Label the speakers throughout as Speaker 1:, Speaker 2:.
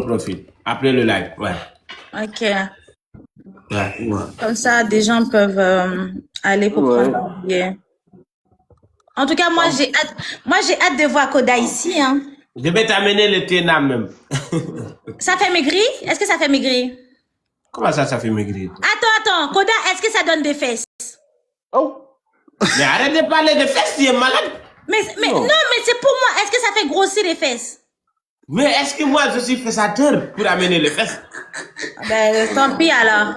Speaker 1: profil. Après le live, ouais.
Speaker 2: Ok.
Speaker 1: Ouais.
Speaker 2: Comme ça, des gens peuvent aller pour prendre un billet. En tout cas, moi, j'ai hâte de voir Koda ici. Hein.
Speaker 1: Je vais t'amener le Ténam même.
Speaker 2: Ça fait maigrir? Est-ce que ça fait maigrir?
Speaker 1: Comment ça fait maigrir?
Speaker 2: Attends. Koda, est-ce que ça donne des fesses?
Speaker 3: Oh.
Speaker 1: Mais arrête de parler de fesses, tu es malade.
Speaker 2: Mais non, mais c'est pour moi. Est-ce que ça fait grossir les fesses?
Speaker 1: Mais est-ce que moi, je suis fessateur pour amener les fesses?
Speaker 2: Ben, tant pis alors.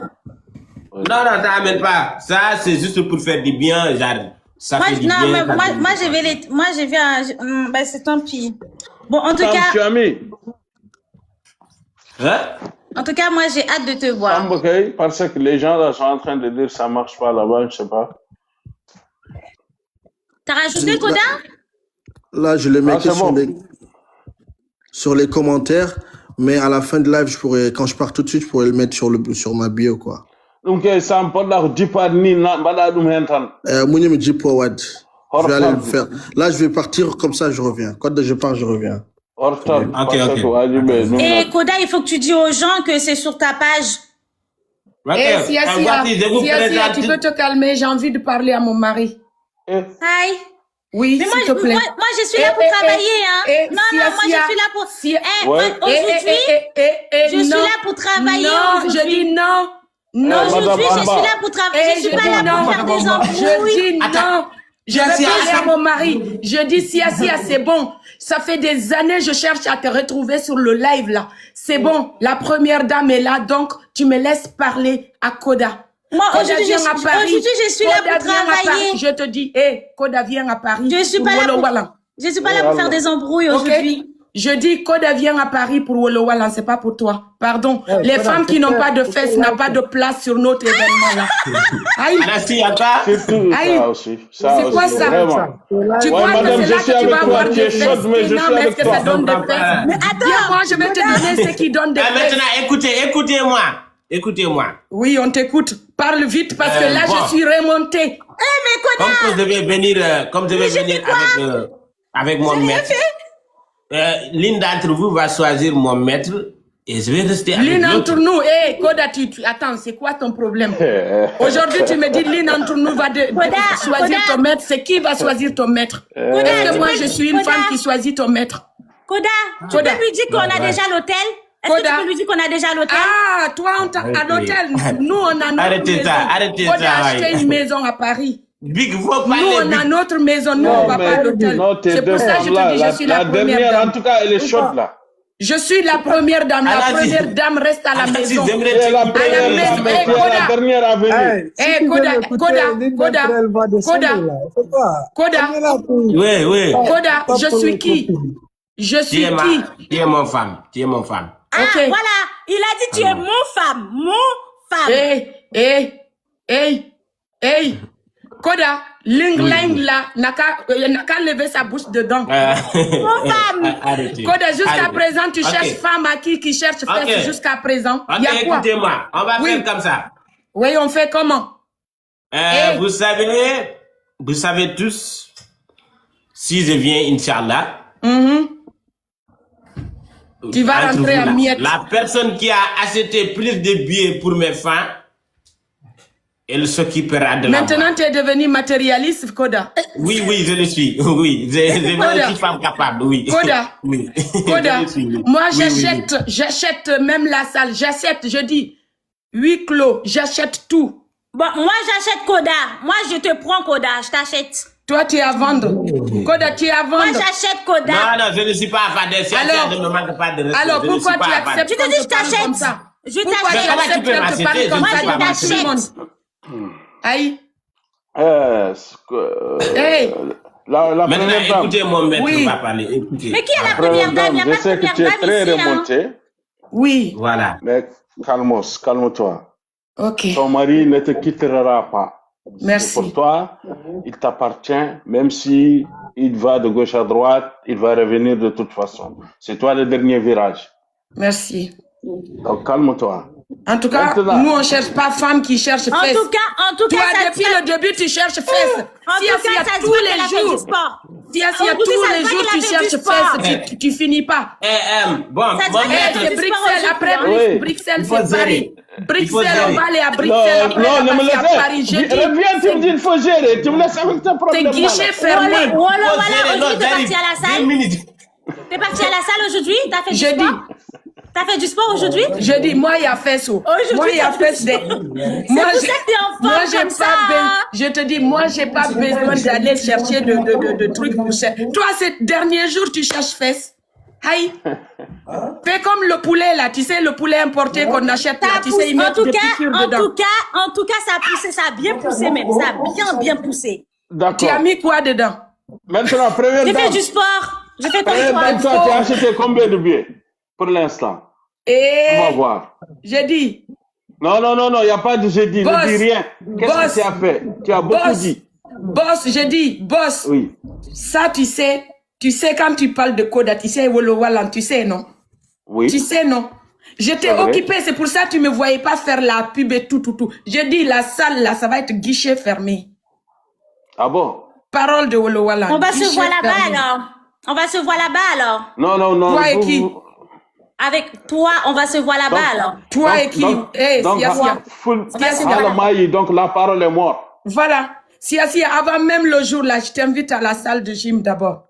Speaker 1: Non, ça n'amène pas. Ça, c'est juste pour faire du bien, genre. Ça fait du bien.
Speaker 2: Mais moi, je vais ben, c'est tant pis. Bon, en tout cas.
Speaker 3: Tu as mis.
Speaker 1: Hein?
Speaker 2: En tout cas, moi, j'ai hâte de te voir.
Speaker 3: Okay, parce que les gens là sont en train de dire que ça marche pas là-bas, je sais pas.
Speaker 2: T'as rajouté Koda?
Speaker 4: Là, je le mettais sur les commentaires, mais à la fin de live, quand je pars tout de suite, je pourrais le mettre sur ma bio, quoi.
Speaker 3: Donc, ça me parle de Jipani,
Speaker 4: Mouni me dit forward. Je vais aller le faire. Là, je vais partir, comme ça, je reviens. Quand je pars, je reviens.
Speaker 1: Ok.
Speaker 2: Et Koda, il faut que tu dis aux gens que c'est sur ta page.
Speaker 5: Et Sia, tu peux te calmer, j'ai envie de parler à mon mari.
Speaker 2: Hi.
Speaker 5: Oui,
Speaker 2: mais
Speaker 5: s'il te plaît.
Speaker 2: Moi, je suis là pour travailler, hein. Non, moi, je suis là pour... Aujourd'hui, je suis là pour travailler.
Speaker 5: Non, je dis non. Non,
Speaker 2: aujourd'hui, je suis là pour travailler. Je suis pas là pour faire des embrouilles.
Speaker 5: Je dis non. Je vais parler à mon mari. Je dis Sia, c'est bon. Ça fait des années, je cherche à te retrouver sur le live, là. C'est bon. La première dame est là, donc tu me laisses parler à Koda.
Speaker 2: Moi, aujourd'hui, je suis là pour travailler.
Speaker 5: Je te dis, Koda vient à Paris.
Speaker 2: Je suis pas là pour faire des embrouilles aujourd'hui.
Speaker 5: Je dis, Koda vient à Paris pour Wolo Walan, c'est pas pour toi. Pardon. Les femmes qui n'ont pas de fesses n'ont pas de place sur notre événement, là. Aïe. C'est quoi ça? Tu crois que c'est là que tu vas avoir des fesses? Non, mais est-ce que ça donne des fesses? Mais attends, moi, je vais te donner ce qui donne des fesses.
Speaker 1: Maintenant, écoutez-moi.
Speaker 5: Oui, on t'écoute. Parle vite parce que là, je suis remontée.
Speaker 2: Mais Koda!
Speaker 1: Comme je vais venir avec mon maître. L'une d'entre vous va choisir mon maître et je vais rester avec
Speaker 5: l'une d'entre nous, Koda, attends, c'est quoi ton problème? Aujourd'hui, tu me dis l'une d'entre nous va choisir ton maître. C'est qui va choisir ton maître? Est-ce que moi, je suis une femme qui choisit ton maître?
Speaker 2: Koda, tu peux lui dire qu'on a déjà l'hôtel? Est-ce que tu peux lui dire qu'on a déjà l'hôtel?
Speaker 5: Ah, toi, à l'hôtel. Nous, on a notre maison.
Speaker 1: Arrêtez
Speaker 5: ça. Koda a acheté une maison à Paris.
Speaker 1: Big,
Speaker 5: nous, on a notre maison, nous, on ne va pas à l'hôtel. C'est pour ça que je te dis, je suis la première dame.
Speaker 3: En tout cas, elle est chaude, là.
Speaker 5: Je suis la première dame. La première dame reste à la maison.
Speaker 3: La dernière à venir.
Speaker 5: Koda.
Speaker 1: Oui.
Speaker 5: Koda, je suis qui? Je suis qui?
Speaker 1: Tu es mon femme.
Speaker 2: Ah, voilà. Il a dit tu es mon femme.
Speaker 5: Hey, Koda, Ling là, n'a qu'à lever sa bouche dedans.
Speaker 2: Mon femme.
Speaker 5: Koda, jusqu'à présent, tu cherches femme à qui cherche fesses jusqu'à présent.
Speaker 1: Ok, écoutez-moi, on va faire comme ça.
Speaker 5: Oui, on fait comment?
Speaker 1: Vous savez tous, si je viens, Inch'Allah,
Speaker 5: tu vas rentrer à Miette.
Speaker 1: La personne qui a acheté plus de billets pour mes fans, elle s'occupera de la
Speaker 5: Maintenant, tu es devenu matérialiste, Koda.
Speaker 1: Oui, je le suis. Oui, je suis femme capable, oui.
Speaker 5: Koda,
Speaker 1: oui.
Speaker 5: Koda, moi j'achète même la salle, je dis, 8 clos, j'achète tout.
Speaker 2: Bon, moi j'achète Koda. Moi je te prends Koda, je t'achète.
Speaker 5: Toi tu es à vendre. Koda, tu es à vendre.
Speaker 2: Moi j'achète Koda.
Speaker 1: Non, je ne suis pas à vendre. Alors, ne me manque pas de respect.
Speaker 5: Alors pourquoi tu acceptes?
Speaker 2: Tu te dis je t'achète. Je t'achète.
Speaker 1: Comment tu peux m'acheter?
Speaker 2: Moi je t'achète.
Speaker 5: Aïe.
Speaker 1: Maintenant, écoutez mon maître, on va parler. Écoutez.
Speaker 2: Mais qui est la première dame? Il n'y a pas de première dame ici.
Speaker 3: Très remonté.
Speaker 5: Oui.
Speaker 1: Voilà.
Speaker 3: Mais calme-toi.
Speaker 5: Ok.
Speaker 3: Ton mari ne te quittera pas.
Speaker 5: Merci.
Speaker 3: Pour toi, il t'appartient, même si il va de gauche à droite, il va revenir de toute façon. C'est toi le dernier virage.
Speaker 5: Merci.
Speaker 3: Donc calme-toi.
Speaker 5: En tout cas,
Speaker 3: Maintenant.
Speaker 5: nous, on ne cherche pas femme qui cherche fesses.
Speaker 2: En tout cas,
Speaker 5: Toi,
Speaker 2: ça
Speaker 5: depuis le début, tu cherches fesses.
Speaker 2: En tout cas, ça se
Speaker 5: tous
Speaker 2: voit
Speaker 5: les
Speaker 2: qu'elle a fait du
Speaker 5: jours.
Speaker 2: sport.
Speaker 5: Si
Speaker 2: Aujourd'hui,
Speaker 5: tous
Speaker 2: ça se
Speaker 5: les
Speaker 2: voit
Speaker 5: jours,
Speaker 2: qu'elle
Speaker 5: tu
Speaker 2: a fait du
Speaker 5: cherches
Speaker 2: sport.
Speaker 5: fesses, tu finis pas.
Speaker 1: Bon,
Speaker 2: Ça se
Speaker 1: mon
Speaker 2: voit qu'elle a
Speaker 1: maître,
Speaker 2: fait
Speaker 5: C'est
Speaker 2: du
Speaker 5: Bruxelles,
Speaker 2: sport
Speaker 5: après
Speaker 2: aujourd'hui,
Speaker 3: Oui.
Speaker 5: Bruxelles,
Speaker 1: Il faut
Speaker 5: c'est Paris.
Speaker 1: gérer. Il faut
Speaker 5: Bruxelles, on
Speaker 1: gérer.
Speaker 5: va aller à
Speaker 3: Non,
Speaker 5: Bruxelles, après on
Speaker 3: non, ne
Speaker 5: va
Speaker 3: me
Speaker 5: passer à
Speaker 3: laisse
Speaker 5: Paris. Je dis,
Speaker 3: reviens, tu me dis il faut gérer. Tu me laisses avec tes
Speaker 5: c'est
Speaker 3: problèmes là.
Speaker 5: guichet fermé.
Speaker 2: Voilà,
Speaker 1: Il faut
Speaker 2: voilà,
Speaker 1: gérer. Non,
Speaker 2: aujourd'hui, t'es
Speaker 1: j'arrive.
Speaker 2: parti à la
Speaker 1: 2
Speaker 2: salle.
Speaker 1: minutes.
Speaker 2: T'es parti à la salle aujourd'hui? T'as fait du
Speaker 5: Je dis,
Speaker 2: sport? T'as fait du sport aujourd'hui?
Speaker 5: je dis, moi, il y a fesses.
Speaker 2: Aujourd'hui,
Speaker 5: Moi, il y a
Speaker 2: t'as fait
Speaker 5: fesses.
Speaker 2: du sport.
Speaker 5: Moi,
Speaker 2: pour ça que t'es en
Speaker 5: moi,
Speaker 2: forme
Speaker 5: j'ai
Speaker 2: comme
Speaker 5: pas
Speaker 2: ça.
Speaker 5: je te dis, moi, j'ai pas besoin d'aller chercher de trucs pour ça. Toi, ces derniers jours, tu cherches fesses. Aïe. Fais comme le poulet, là. Tu sais, le poulet importé qu'on achète, là.
Speaker 2: Ça
Speaker 5: Tu
Speaker 2: pousse.
Speaker 5: sais, ils mettent des piqûres dedans.
Speaker 2: En tout cas, ça a poussé, ça a bien poussé même. Ça a bien poussé.
Speaker 5: Tu
Speaker 3: D'accord.
Speaker 5: as mis quoi dedans?
Speaker 3: Maintenant, première
Speaker 2: J'ai fait
Speaker 3: dame.
Speaker 2: du sport. J'ai fait comme
Speaker 3: Première
Speaker 2: toi.
Speaker 3: dame, toi, tu as acheté combien de billets pour l'instant? On va
Speaker 5: Et
Speaker 3: voir.
Speaker 5: j'ai dit,
Speaker 3: Non, il n'y a pas de j'ai dit,
Speaker 5: Boss,
Speaker 3: ne dis rien. Qu'est-ce
Speaker 5: boss,
Speaker 3: que tu as fait? Tu as beaucoup
Speaker 5: boss,
Speaker 3: dit.
Speaker 5: boss, j'ai dit, boss,
Speaker 3: Oui.
Speaker 5: ça, tu sais quand tu parles de Koda, tu sais, Wolo Walan, tu sais, non?
Speaker 3: Oui.
Speaker 5: Tu sais, non? J'étais
Speaker 3: C'est vrai.
Speaker 5: occupée, c'est pour ça que tu me voyais pas faire la pub et tout. J'ai dit, la salle, là, ça va être guichet fermé.
Speaker 3: Ah bon?
Speaker 5: Parole de Wolo Walan.
Speaker 2: On va se
Speaker 5: guichet
Speaker 2: voir là-bas
Speaker 5: fermé.
Speaker 2: alors. On va se voir là-bas alors.
Speaker 3: Non.
Speaker 5: Toi et
Speaker 3: vous-
Speaker 5: qui?
Speaker 3: vous-
Speaker 2: Avec toi, on va se voir là-bas
Speaker 3: Donc-
Speaker 2: alors.
Speaker 5: Toi et qui? Eh,
Speaker 3: donc,
Speaker 5: Sia.
Speaker 3: full-
Speaker 2: On va se
Speaker 3: Ah,
Speaker 2: voir.
Speaker 3: le maïs, donc la parole est morte.
Speaker 5: Voilà. Sia, avant même le jour, là, je t'invite à la salle de gym d'abord.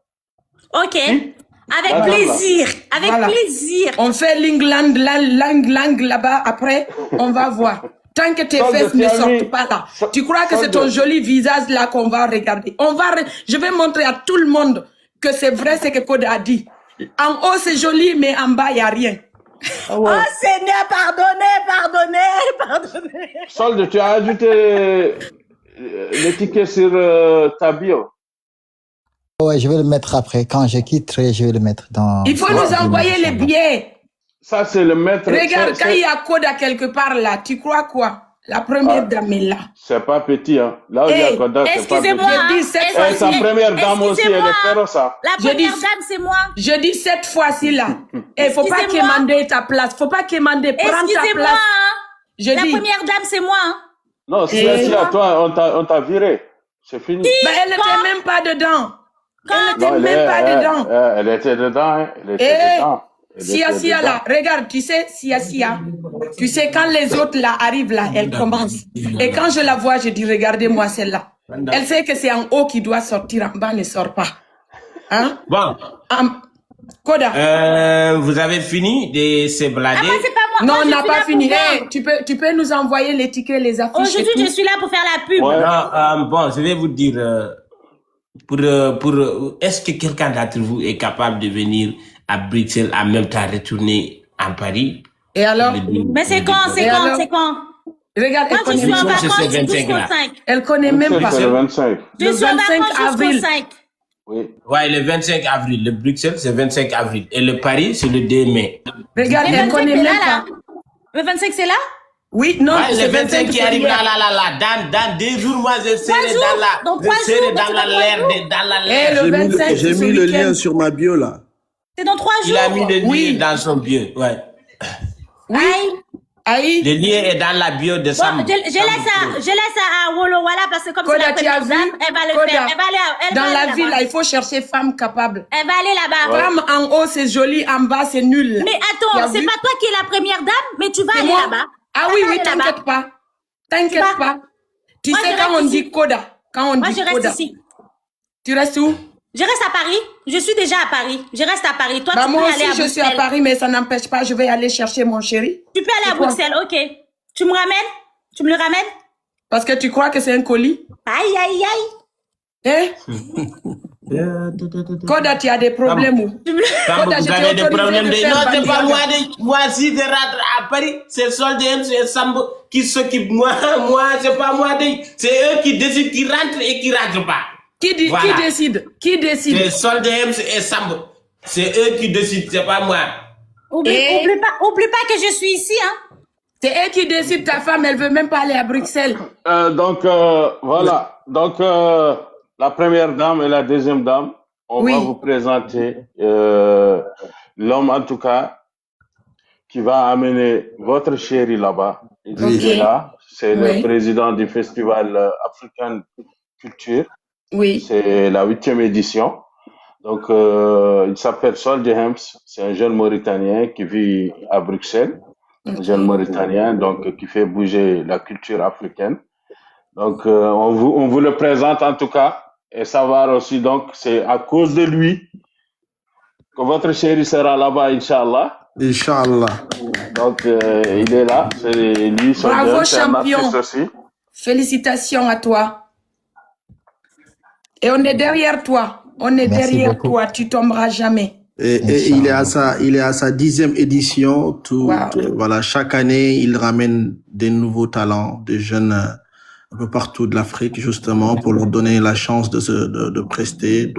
Speaker 2: Ok. Avec
Speaker 3: Là,
Speaker 2: plaisir. Avec
Speaker 5: Voilà.
Speaker 2: plaisir.
Speaker 5: On fait l'ingland là-bas, après, on va voir. Tant que tes
Speaker 3: Solde,
Speaker 5: fesses
Speaker 3: tu
Speaker 5: ne
Speaker 3: as mis-
Speaker 5: sortent pas là. Tu crois que c'est ton
Speaker 3: Solde.
Speaker 5: joli visage là qu'on va regarder. Je vais montrer à tout le monde que c'est vrai ce que Koda a dit. En haut, c'est joli, mais en bas, il n'y a rien.
Speaker 2: Oh Seigneur, pardonnez.
Speaker 3: Solde, tu as ajouté le ticket sur ta bio.
Speaker 6: Ouais, je vais le mettre après. Quand je quitterai, je vais le mettre dans...
Speaker 5: Il faut nous envoyer les billets.
Speaker 3: Ça, c'est le maître.
Speaker 5: Regarde,
Speaker 3: c'est-
Speaker 5: quand il y a Koda quelque part là, tu crois quoi? La première dame est là.
Speaker 3: C'est pas petit, hein. Là où il y a
Speaker 5: Hey,
Speaker 3: Koda, c'est pas petit.
Speaker 2: excusez-moi.
Speaker 5: Je dis cette
Speaker 3: Et
Speaker 5: fois-ci.
Speaker 3: sa première dame aussi, elle
Speaker 2: Excusez-moi.
Speaker 3: est féroce, hein.
Speaker 2: La
Speaker 5: Je dis-
Speaker 2: première dame, c'est moi.
Speaker 5: Je dis cette fois-ci là. Il faut pas
Speaker 2: Excusez-moi.
Speaker 5: quémander ta place. Faut pas quémander. Prends ta
Speaker 2: Excusez-moi.
Speaker 5: place.
Speaker 2: Hein.
Speaker 5: Je
Speaker 2: La
Speaker 5: dis.
Speaker 2: première dame, c'est moi. Hein.
Speaker 3: Non, si
Speaker 5: Et-
Speaker 3: c'est à toi, on t'a viré. C'est fini.
Speaker 5: Mais elle n'était même pas dedans. Elle n'était
Speaker 3: Non,
Speaker 5: même pas dedans.
Speaker 3: elle était dedans, hein. Elle était
Speaker 5: Eh,
Speaker 3: dedans. Elle
Speaker 5: Sia
Speaker 3: était
Speaker 5: Sia
Speaker 3: dedans.
Speaker 5: là, regarde, tu sais, Sia, tu sais, quand les autres là arrivent là, elle commence. Et quand je la vois, je dis, regardez-moi celle-là. Elle sait que c'est en haut qui doit sortir, en bas ne sort pas. Hein?
Speaker 1: Bon,
Speaker 5: Koda.
Speaker 1: vous avez fini de se blader?
Speaker 2: Ah, moi, c'est pas moi.
Speaker 5: Non,
Speaker 2: Moi,
Speaker 5: on
Speaker 2: je
Speaker 5: n'a
Speaker 2: suis
Speaker 5: pas
Speaker 2: là
Speaker 5: fini.
Speaker 2: pour
Speaker 5: Eh,
Speaker 2: voir.
Speaker 5: tu peux nous envoyer les tickets, les affiches. et
Speaker 2: Aujourd'hui,
Speaker 5: tout.
Speaker 2: je suis là pour faire la pub.
Speaker 3: Ouais.
Speaker 1: Non, bon, je vais vous dire, est-ce que quelqu'un d'entre vous est capable de venir à Bruxelles en même temps retourner en Paris?
Speaker 5: Et alors?
Speaker 2: Mais c'est quand?
Speaker 5: Et alors? Regarde,
Speaker 2: Moi,
Speaker 5: elle
Speaker 2: je suis en
Speaker 5: connaît,
Speaker 1: c'est
Speaker 2: vacances du
Speaker 1: 25
Speaker 2: 12 au
Speaker 1: là.
Speaker 2: 5.
Speaker 5: elle connaît même pas.
Speaker 3: C'est le 25.
Speaker 2: Je
Speaker 5: Le
Speaker 2: suis en
Speaker 5: 25
Speaker 2: vacances jusqu'au
Speaker 5: avril.
Speaker 2: 5.
Speaker 3: Oui.
Speaker 1: Ouais, le 25 avril. Le Bruxelles, c'est 25 avril. Et le Paris, c'est le 2 mai.
Speaker 5: Regarde,
Speaker 2: Le
Speaker 5: elle
Speaker 2: 25,
Speaker 5: connaît
Speaker 2: c'est
Speaker 5: même
Speaker 2: là,
Speaker 5: pas.
Speaker 2: là. Le 25, c'est là?
Speaker 5: Oui, non,
Speaker 1: Ouais,
Speaker 5: c'est
Speaker 1: le 25 qui
Speaker 5: c'est
Speaker 1: arrive
Speaker 5: hier.
Speaker 1: là. Dans 2 jours, moi, je serai
Speaker 2: jours. Dans
Speaker 1: dans
Speaker 2: 3
Speaker 1: je serai
Speaker 2: jours,
Speaker 1: dans la
Speaker 2: dans
Speaker 1: l'air,
Speaker 2: 3 jours.
Speaker 1: dans la
Speaker 5: Eh,
Speaker 1: l'air.
Speaker 5: le 25,
Speaker 4: J'ai
Speaker 5: c'est ce
Speaker 4: mis le
Speaker 5: week-end.
Speaker 4: lien sur ma bio là.
Speaker 2: C'est dans 3 jours.
Speaker 1: Il a mis le lien
Speaker 5: Oui.
Speaker 1: dans son bio. Ouais.
Speaker 2: Aïe.
Speaker 5: Aïe.
Speaker 1: Le lien est dans la bio de
Speaker 2: Bon,
Speaker 1: Sam.
Speaker 2: je laisse à Wolo Walla parce que comme c'est
Speaker 5: Koda,
Speaker 2: la
Speaker 5: tu as
Speaker 2: première
Speaker 5: vu?
Speaker 2: dame, elle va le
Speaker 5: Koda,
Speaker 2: faire. Elle va aller,
Speaker 5: dans la
Speaker 2: aller
Speaker 5: vie,
Speaker 2: là-bas.
Speaker 5: là, il faut chercher femme capable.
Speaker 2: Elle va aller là-bas.
Speaker 5: Femme en haut, c'est joli, en bas, c'est nul.
Speaker 2: Mais
Speaker 5: Tu as
Speaker 2: attends, c'est
Speaker 5: vu?
Speaker 2: pas toi qui es la première dame, mais tu vas
Speaker 5: C'est
Speaker 2: aller
Speaker 5: moi.
Speaker 2: là-bas.
Speaker 5: Ah
Speaker 2: Elle
Speaker 5: oui,
Speaker 2: va
Speaker 5: oui,
Speaker 2: aller là-bas.
Speaker 5: t'inquiète pas. T'inquiète
Speaker 2: vas?
Speaker 5: pas. Tu
Speaker 2: Moi,
Speaker 5: sais,
Speaker 2: je
Speaker 5: quand
Speaker 2: reste
Speaker 5: on
Speaker 2: ici.
Speaker 5: dit Koda, quand on
Speaker 2: Moi,
Speaker 5: dit
Speaker 2: je reste
Speaker 5: Koda,
Speaker 2: ici.
Speaker 5: tu restes où?
Speaker 2: Je reste à Paris. Je suis déjà à Paris. Je reste à Paris. Toi,
Speaker 5: Bah,
Speaker 2: tu
Speaker 5: moi
Speaker 2: peux
Speaker 5: aussi,
Speaker 2: aller à
Speaker 5: je suis à
Speaker 2: Bruxelles.
Speaker 5: Paris, mais ça n'empêche pas, je vais aller chercher mon chéri.
Speaker 2: Tu peux aller à
Speaker 5: quoi?
Speaker 2: Bruxelles, ok. Tu me ramènes? Tu me le ramènes?
Speaker 5: Parce que tu crois que c'est un colis?
Speaker 2: Aïe, aïe, aïe.
Speaker 5: Hein? Koda, tu as des problèmes où?
Speaker 2: Tu me le...
Speaker 1: Quand
Speaker 5: Koda,
Speaker 1: vous
Speaker 5: je t'ai
Speaker 1: avez des
Speaker 5: autorisé
Speaker 1: problèmes
Speaker 5: de
Speaker 1: de...
Speaker 5: faire
Speaker 1: Non, c'est pas
Speaker 5: bandit.
Speaker 1: moi. Moi, si je rentre à Paris, c'est Solde et Sambo qui s'occupent. Moi, c'est pas moi. C'est eux qui décident qui rentrent et qui rentrent pas. Voilà.
Speaker 5: Qui décide? Qui décide?
Speaker 1: C'est Solde et Sambo. C'est eux qui décident, c'est pas moi.
Speaker 2: Oublie pas que je suis ici, hein.
Speaker 5: C'est elle qui décide, ta femme, elle veut même pas aller à Bruxelles.
Speaker 3: Donc, voilà. Donc, la première dame et la deuxième dame, on
Speaker 5: Oui.
Speaker 3: va vous présenter l'homme, en tout cas, qui va amener votre chéri là-bas. Il est là. C'est le président du festival African Culture.
Speaker 5: Oui.
Speaker 3: C'est la 8e édition. Donc, il s'appelle Sol James. C'est un jeune Mauritanien qui vit à Bruxelles. Un jeune Mauritanien, donc, qui fait bouger la culture africaine. Donc, on vous le présente en tout cas. Et savoir aussi, donc, c'est à cause de lui que votre chéri sera là-bas, Inch'Allah.
Speaker 4: Inch'Allah.
Speaker 3: Donc, il est là. C'est lui, Sol
Speaker 5: Bravo,
Speaker 3: James, c'est un
Speaker 5: champion.
Speaker 3: artiste aussi.
Speaker 5: Félicitations à toi. Et on est derrière toi. On est derrière toi. Tu tomberas jamais.
Speaker 4: Et il est à sa 10e édition. Voilà, chaque année, il ramène des nouveaux talents, des jeunes un peu partout de l'Afrique, justement, pour leur donner la chance de prester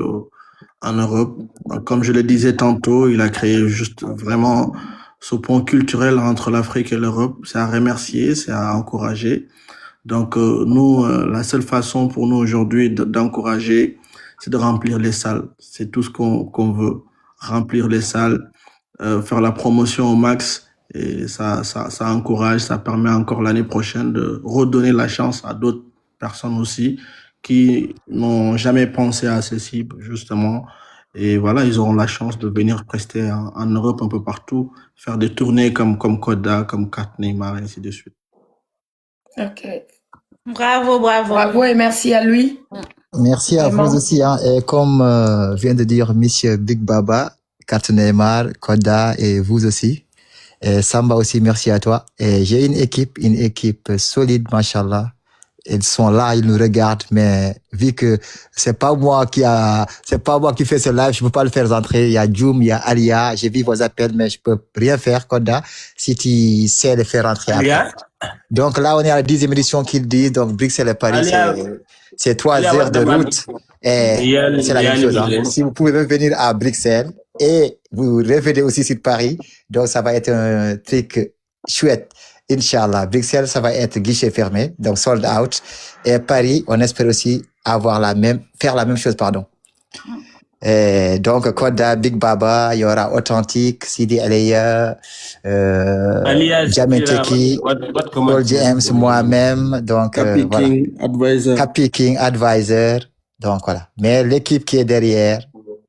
Speaker 4: en Europe. Donc, comme je le disais tantôt, il a créé juste vraiment ce pont culturel entre l'Afrique et l'Europe. C'est à remercier, c'est à encourager. Donc, nous, la seule façon pour nous aujourd'hui d'encourager, c'est de remplir les salles. C'est tout ce qu'on veut. Remplir les salles, faire la promotion au max. Et ça encourage, ça permet encore l'année prochaine de redonner la chance à d'autres personnes aussi qui n'ont jamais pensé à ceci, justement. Et voilà, ils auront la chance de venir prester en Europe un peu partout, faire des tournées comme Koda, comme Kat Neymar, et ainsi de suite.
Speaker 5: Ok.
Speaker 2: Bravo.
Speaker 5: Bravo et merci à lui.
Speaker 6: Merci à vous aussi. Hein. Et comme vient de dire Monsieur Big Baba, Kat Neymar, Koda et vous aussi. Et Samba aussi, merci à toi. Et j'ai une équipe solide, machallah. Ils sont là, ils nous regardent, mais vu que c'est pas moi qui fais ce live, je peux pas le faire entrer. Il y a Djoum, il y a Alia, j'ai vu vos appels, mais je peux rien faire, Koda, si tu sais le faire entrer après. Donc là, on est à la 10e édition qu'il dit, donc Bruxelles et Paris, c'est 3 heures de route. Et c'est la même chose, hein. Si vous pouvez même venir à Bruxelles et vous revenez aussi sur Paris, donc ça va être un truc chouette. Inch'Allah. Bruxelles, ça va être guichet fermé, donc sold out. Et Paris, on espère aussi faire la même chose, pardon. Et donc, Koda, Big Baba, il y aura Authentique, Sidi Alaya, Jameteki, Paul James, moi-même, donc, Capi King Advisor. Donc, voilà. Mais l'équipe qui est derrière,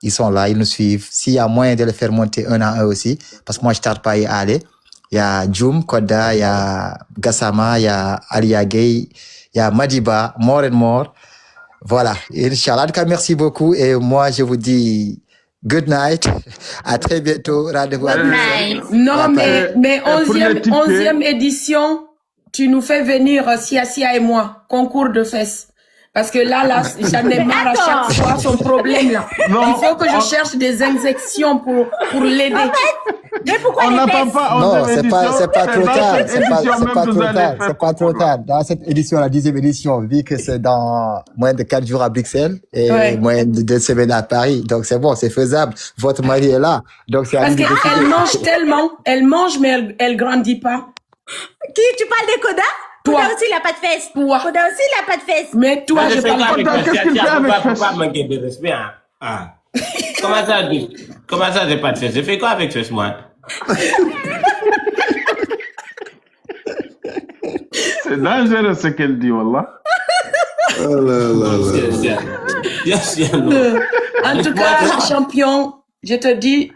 Speaker 6: ils sont là, ils nous suivent. S'il y a moyen de le faire monter un à un aussi, parce que moi, je ne tarde pas à y aller. Il y a Djoum, Koda, il y a Gassama, il y a Alia Gay, il y a Madiba, More and More. Voilà. Inch'Allah. En tout cas, merci beaucoup. Et moi, je vous dis good night. À très bientôt. Rendez-vous à
Speaker 2: night.
Speaker 5: Non, mais 11e édition, tu nous fais venir, Sia et moi, concours de fesses. Parce que là, j'en ai marre à chaque fois son problème, là. Non. Il faut que je cherche des injections pour l'aider.
Speaker 2: Mais pourquoi
Speaker 3: on n'attend pas.
Speaker 6: Non, c'est pas trop tard. C'est pas trop tard. Dans cette édition, la 10e édition, vu que c'est dans moins de 4 jours à Bruxelles et moins de 2 semaines à Paris. Donc c'est bon, c'est faisable. Votre mari est là. Donc c'est
Speaker 5: parce qu'elle mange tellement. Elle mange, mais elle grandit pas.
Speaker 2: Qui? Tu parles de Koda?
Speaker 5: Toi.
Speaker 2: Koda aussi, il n'a pas de fesses.
Speaker 5: Toi.
Speaker 2: Koda aussi, il n'a pas de fesses.
Speaker 5: Mais toi, je parle
Speaker 1: pas. Qu'est-ce qu'il fait avec fesses? Faut pas manquer de respect, hein. Ah. Comment ça, j'ai pas de fesses? J'ai fait quoi avec fesses, moi?
Speaker 3: C'est dangereux ce qu'elle dit, wallah.
Speaker 4: Oh là là là.
Speaker 5: En tout cas, champion, je te dis,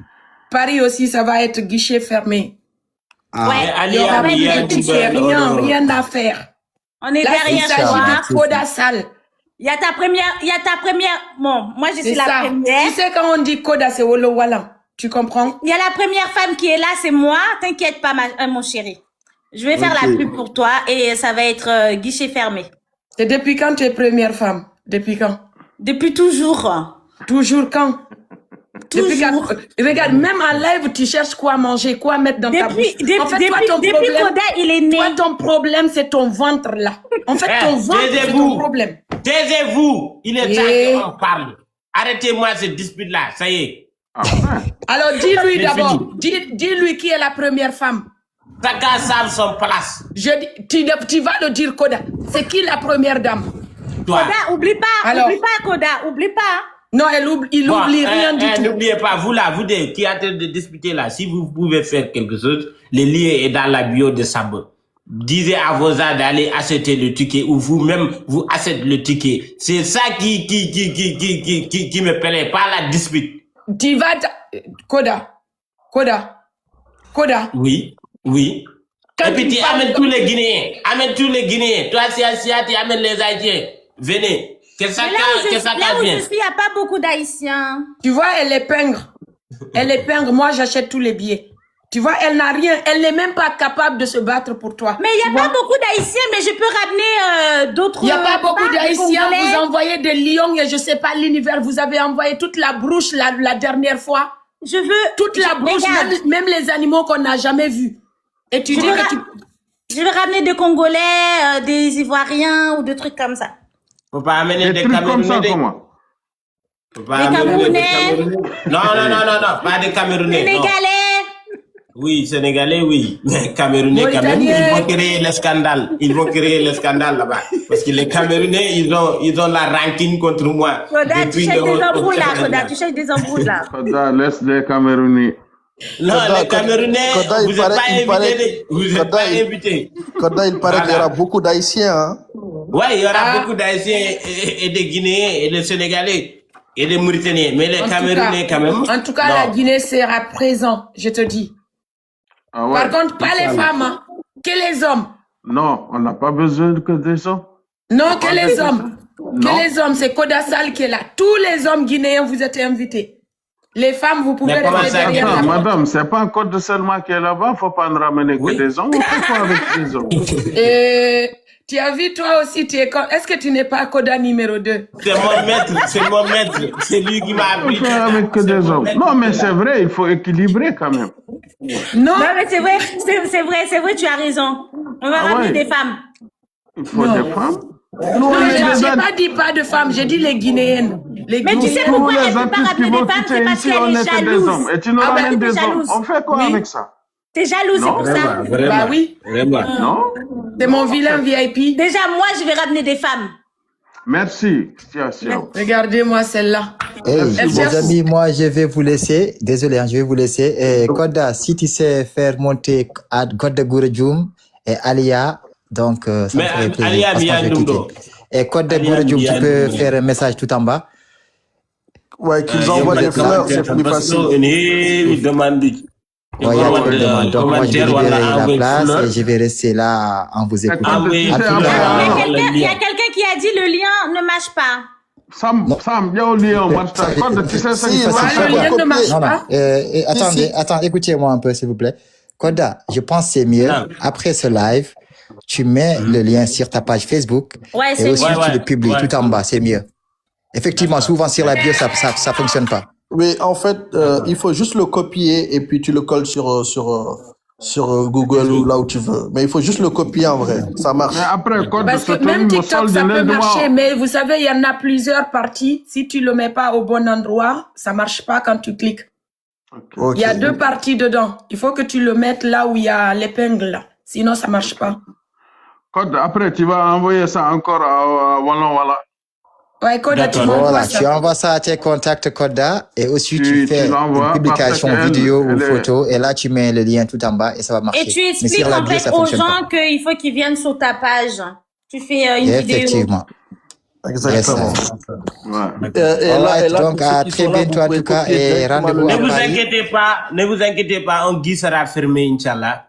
Speaker 5: Paris aussi, ça va être guichet fermé.
Speaker 2: Ah. Ouais,
Speaker 5: il y aura rien à faire.
Speaker 2: On est
Speaker 5: là,
Speaker 2: derrière
Speaker 5: il s'agit de Koda Salle.
Speaker 2: Il y a ta première, bon, moi je suis la première.
Speaker 5: Tu sais quand on dit Koda, c'est Wolo Walla. Tu comprends?
Speaker 2: Il y a la première femme qui est là, c'est moi. T'inquiète pas, mon chéri. Je vais faire la pub pour toi et ça va être guichet fermé.
Speaker 5: Et depuis quand tu es première femme? Depuis quand?
Speaker 2: Depuis toujours.
Speaker 5: Toujours quand?
Speaker 2: Toujours.
Speaker 5: Regarde, même en live, tu cherches quoi manger, quoi mettre dans ta bouche. En fait,
Speaker 2: depuis Koda, il est né.
Speaker 5: Toi, ton problème, c'est ton ventre, là. En fait, ton ventre, c'est ton problème.
Speaker 1: Taisez-vous. Il est temps qu'on parle. Arrêtez-moi cette dispute-là. Ça y est.
Speaker 5: Alors, dis-lui d'abord. Dis-lui qui est la première femme.
Speaker 1: Chacun savent son place.
Speaker 5: Tu vas le dire, Koda. C'est qui la première dame?
Speaker 2: Toi. Koda, oublie pas. Koda, oublie pas.
Speaker 5: Non, il
Speaker 1: Bon,
Speaker 5: oublie rien du tout.
Speaker 1: n'oubliez pas, vous là, vous deux qui êtes de discuter là, si vous pouvez faire quelque chose, le lien est dans la bio de Sabo. Disez à vos amis d'aller acheter le ticket ou vous-même vous achetez le ticket. C'est ça qui me plaît, pas la dispute.
Speaker 5: Tu vas... Koda.
Speaker 1: Oui.
Speaker 5: Quand
Speaker 1: Et puis tu amènes tous les Guinéens. Toi, c'est Asia, tu amènes les Haïtiens. Venez. Que ça
Speaker 2: Là où je
Speaker 1: vienne.
Speaker 2: suis, il n'y a pas beaucoup d'Haïtiens.
Speaker 5: Tu vois, elle est pingre. Moi, j'achète tous les billets. Tu vois, elle n'a rien. Elle n'est même pas capable de se battre pour toi.
Speaker 2: Mais il n'y a pas beaucoup d'Haïtiens, mais je peux ramener d'autres...
Speaker 5: Il n'y a pas beaucoup d'Haïtiens.
Speaker 2: Congolais.
Speaker 5: Vous envoyez des lions et je sais pas l'univers. Vous avez envoyé toute la brouche la dernière fois.
Speaker 2: Je veux...
Speaker 5: Toute la brouche, même les animaux qu'on n'a jamais vus. Et tu dis que tu...
Speaker 2: Je vais ramener des Congolais, des Ivoiriens ou des trucs comme ça.
Speaker 1: Faut pas amener des
Speaker 3: trucs comme ça,
Speaker 1: Camerounais.
Speaker 3: comment?
Speaker 1: Faut pas
Speaker 2: Des
Speaker 1: amener
Speaker 2: Camerounais.
Speaker 1: Non, pas des Camerounais. non.
Speaker 2: Sénégalais.
Speaker 1: Oui, Sénégalais, oui. Mais Camerounais, quand même,
Speaker 5: Mauritaniens.
Speaker 1: ils vont créer le scandale. Ils vont créer le scandale là-bas. Parce que les Camerounais, ils ont la rancune contre moi.
Speaker 2: Koda, tu
Speaker 1: Depuis
Speaker 2: cherches
Speaker 1: le-
Speaker 2: des embrouilles là, Koda. Tu cherches des embrouilles là.
Speaker 3: Koda, laisse les Camerounais.
Speaker 1: Non, les Camerounais,
Speaker 7: Koda,
Speaker 1: vous n'êtes pas invités. Vous n'êtes pas invités.
Speaker 7: Koda, il paraît qu'il y aura beaucoup d'Haïtiens. Hein?
Speaker 1: Ouais, il y aura beaucoup d'Haïtiens et des Guinéens et des Sénégalais et des Mauritaniens. Mais les Camerounais, quand même.
Speaker 5: En tout cas,
Speaker 1: non.
Speaker 5: la Guinée sera présent, je te dis.
Speaker 3: Ah ouais.
Speaker 5: Par contre, pas les femmes, hein. Que les hommes.
Speaker 3: Non, on n'a pas besoin que des hommes.
Speaker 5: Non, que les hommes.
Speaker 3: Non.
Speaker 5: Que les hommes, c'est Koda Sal qui est là. Tous les hommes guinéens, vous êtes invités. Les femmes, vous pouvez
Speaker 1: Mais comment
Speaker 5: rester
Speaker 1: ça,
Speaker 5: derrière
Speaker 3: Attends,
Speaker 5: la porte.
Speaker 3: madame, c'est pas un code de seulement qui est là-bas, faut pas nous ramener
Speaker 1: Oui.
Speaker 3: que des hommes. On fait quoi avec les hommes?
Speaker 5: Et tu as vu, toi aussi, tu es est-ce que tu n'es pas Koda numéro 2?
Speaker 1: C'est mon maître. C'est lui qui m'a
Speaker 3: On
Speaker 1: appris.
Speaker 3: fait avec que
Speaker 1: C'est
Speaker 3: des
Speaker 1: mon
Speaker 3: hommes.
Speaker 1: maître.
Speaker 3: Non, mais c'est vrai, il faut équilibrer quand même.
Speaker 5: Non,
Speaker 2: Non, mais c'est vrai, tu as raison. On va
Speaker 3: Ah
Speaker 2: ramener
Speaker 3: ouais.
Speaker 2: des femmes.
Speaker 3: Il faut des femmes. Nous,
Speaker 5: non,
Speaker 3: on est
Speaker 5: j'ai
Speaker 3: déjà...
Speaker 5: pas dit pas de femmes, j'ai dit les Guinéennes. Les
Speaker 2: Mais tu
Speaker 5: Guinéennes.
Speaker 2: sais pourquoi
Speaker 3: Tous
Speaker 2: elle
Speaker 3: les
Speaker 2: ne peut pas
Speaker 3: artistes qui
Speaker 2: ramener
Speaker 3: vont
Speaker 2: des femmes?
Speaker 3: quitter
Speaker 2: C'est parce
Speaker 3: ici,
Speaker 2: qu'elle
Speaker 3: on
Speaker 2: est
Speaker 3: est que des
Speaker 2: jalouse.
Speaker 3: hommes. Et tu nous
Speaker 5: Ah ben,
Speaker 3: ramènes
Speaker 2: t'es
Speaker 3: des hommes.
Speaker 2: jalouse.
Speaker 3: On fait quoi
Speaker 5: Oui.
Speaker 3: avec ça?
Speaker 2: T'es jalouse, c'est
Speaker 3: Non,
Speaker 2: pour ça.
Speaker 1: Vraiment.
Speaker 5: Bah oui,
Speaker 1: Vraiment.
Speaker 3: Non?
Speaker 5: c'est mon vilain VIP.
Speaker 2: Déjà, moi, je vais ramener des femmes.
Speaker 3: Merci. Tiens.
Speaker 5: Regardez-moi celle-là.
Speaker 6: Hey,
Speaker 5: Elle
Speaker 6: les
Speaker 5: cherche-
Speaker 6: amis, moi, je vais vous laisser. Désolé, hein, je vais vous laisser. Et Koda, si tu sais faire monter à Koda Gouredjoum et Alia, donc ça me
Speaker 1: Mais
Speaker 6: ferait plaisir.
Speaker 1: Alia
Speaker 6: parce que je vais
Speaker 1: Miyandundo.
Speaker 6: quitter. Et Koda
Speaker 1: Alia
Speaker 6: Gouredjoum, tu peux
Speaker 1: Miyandundo.
Speaker 6: faire un message tout en bas.
Speaker 7: Ouais, qu'ils envoient des fleurs, c'est plus facile.
Speaker 1: Il demande.
Speaker 6: Ouais, il y a trop de demandes. Donc, moi, je vais libérer la place et
Speaker 1: fleur.
Speaker 6: je vais rester là en vous écoutant.
Speaker 1: Ah oui,
Speaker 6: En tout
Speaker 1: fleur.
Speaker 6: cas,
Speaker 2: Il y a quelqu'un qui a dit le lien ne marche pas.
Speaker 3: Sam, viens au Lyon, Martin. Tu sais ça,
Speaker 7: Si,
Speaker 3: il va
Speaker 7: si,
Speaker 3: faire
Speaker 5: le
Speaker 7: faut
Speaker 5: lien ne
Speaker 7: copier.
Speaker 5: marche
Speaker 6: non, non.
Speaker 5: pas.
Speaker 6: Attendez,
Speaker 7: Si.
Speaker 6: écoutez-moi un peu, s'il vous plaît. Koda, je pense que c'est mieux.
Speaker 1: Non.
Speaker 6: Après ce live, tu mets le lien sur ta page Facebook
Speaker 2: Ouais,
Speaker 6: et
Speaker 2: c'est
Speaker 6: aussi
Speaker 2: mieux.
Speaker 1: Ouais,
Speaker 6: tu le publies
Speaker 1: ouais.
Speaker 6: tout en bas, c'est mieux. Effectivement, souvent sur la bio, ça fonctionne pas.
Speaker 7: Oui, en fait, il faut juste le copier et puis tu le colles sur Google ou là où tu veux. Mais il faut juste le copier en vrai. Ça marche.
Speaker 3: Mais après, code de
Speaker 5: Parce
Speaker 3: ce
Speaker 5: que même
Speaker 3: truc,
Speaker 5: TikTok, ça peut marcher, mais vous savez, il y en a plusieurs parties. Si tu le mets pas au bon endroit, ça marche pas quand tu cliques.
Speaker 7: Ok.
Speaker 5: Il y a deux parties dedans. Il faut que tu le mettes là où il y a l'épingle, là. Sinon, ça marche pas.
Speaker 3: Code, après, tu vas envoyer ça encore à Walla.
Speaker 5: Ouais, Koda, tu
Speaker 1: D'accord.
Speaker 5: m'envoies
Speaker 6: Voilà,
Speaker 5: ça.
Speaker 6: tu envoies ça à tes contacts Koda et aussi tu
Speaker 3: Tu
Speaker 6: fais
Speaker 3: l'envoies
Speaker 6: une publication
Speaker 3: parce qu'elle,
Speaker 6: vidéo ou
Speaker 3: elle est-
Speaker 6: photo et là tu mets le lien tout en bas et ça va marcher.
Speaker 2: Et tu
Speaker 6: Mais
Speaker 2: expliques
Speaker 6: sur la
Speaker 2: en
Speaker 6: bio,
Speaker 2: fait
Speaker 6: ça
Speaker 2: aux
Speaker 6: fonctionne pas.
Speaker 2: gens qu'il faut qu'ils viennent sur ta page. Tu fais une vidéo.
Speaker 6: Effectivement.
Speaker 7: Exactement.
Speaker 6: Yes.
Speaker 3: Ouais.
Speaker 6: Alright,
Speaker 7: là,
Speaker 6: donc
Speaker 7: pour ceux
Speaker 6: à
Speaker 7: qui
Speaker 6: très
Speaker 7: sont là,
Speaker 6: bientôt
Speaker 7: vous
Speaker 6: en
Speaker 7: pouvez
Speaker 6: tout cas
Speaker 7: copier
Speaker 6: et
Speaker 7: directement
Speaker 6: rendez-vous
Speaker 7: le
Speaker 6: à
Speaker 7: lien.
Speaker 6: Paris.
Speaker 1: Ne vous inquiétez pas, un Guy sera fermé, Inch'Allah.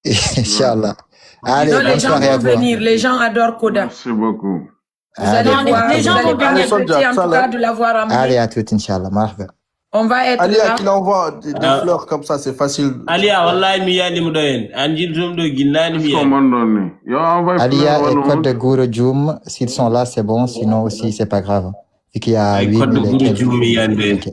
Speaker 6: Inch'Allah. Allez,
Speaker 5: Non, les
Speaker 6: bonne
Speaker 5: gens
Speaker 6: soirée à
Speaker 5: vont
Speaker 6: vous.
Speaker 5: venir. Les gens adorent Koda.
Speaker 3: Merci beaucoup.
Speaker 5: Vous allez
Speaker 6: Allez,
Speaker 5: voir,
Speaker 2: les gens
Speaker 5: vous
Speaker 2: vont
Speaker 5: allez pas
Speaker 2: venir.
Speaker 5: regretter en tout cas de l'avoir
Speaker 6: allez
Speaker 5: amené.
Speaker 6: à tout, Inch'Allah. Marhaba.
Speaker 5: On va être
Speaker 7: Alia
Speaker 5: là.
Speaker 7: qu'il envoie des
Speaker 1: Ah.
Speaker 7: fleurs comme ça, c'est facile.
Speaker 1: Alia, wallahi, mi yandi mu doyen. Anjil zum do ginnani mi
Speaker 3: Qu'est-ce qu'on
Speaker 1: yandi.
Speaker 3: m'a donné? Yo, envoie
Speaker 6: Alia
Speaker 3: fleur,
Speaker 6: et
Speaker 3: Walla.
Speaker 6: Code de Gouredjoum, s'ils sont là, c'est bon. Sinon aussi, c'est pas grave. Vu qu'il y a
Speaker 1: Ay
Speaker 6: 8
Speaker 1: Code de
Speaker 6: 000 et quelques.
Speaker 1: Gouredjoum mi yandi.
Speaker 6: Ok.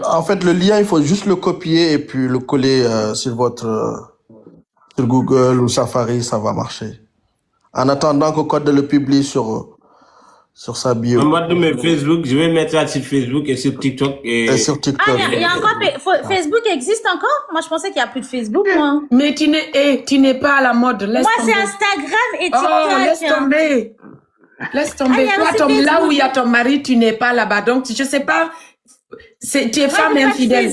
Speaker 7: En fait, le lien, il faut juste le copier et puis le coller sur sur Google ou Safari, ça va marcher. En attendant que Code le publie sur sa bio
Speaker 1: En mode de mes Facebook, je vais mettre ça sur Facebook et sur TikTok.
Speaker 7: et sur
Speaker 2: Ah,
Speaker 7: TikTok.
Speaker 2: il y a encore Facebook existe encore? Moi, je pensais qu'il n'y a plus de Facebook, moi.
Speaker 5: Mais tu n'es pas à la mode. Laisse
Speaker 2: Moi,
Speaker 5: tomber.
Speaker 2: c'est Instagram et
Speaker 5: Oh, laisse
Speaker 2: TikTok.
Speaker 5: tomber. Laisse tomber.
Speaker 2: Ah,
Speaker 5: Toi, là où il y a ton mari, tu n'es pas là-bas. Donc, je sais pas, tu es femme infidèle.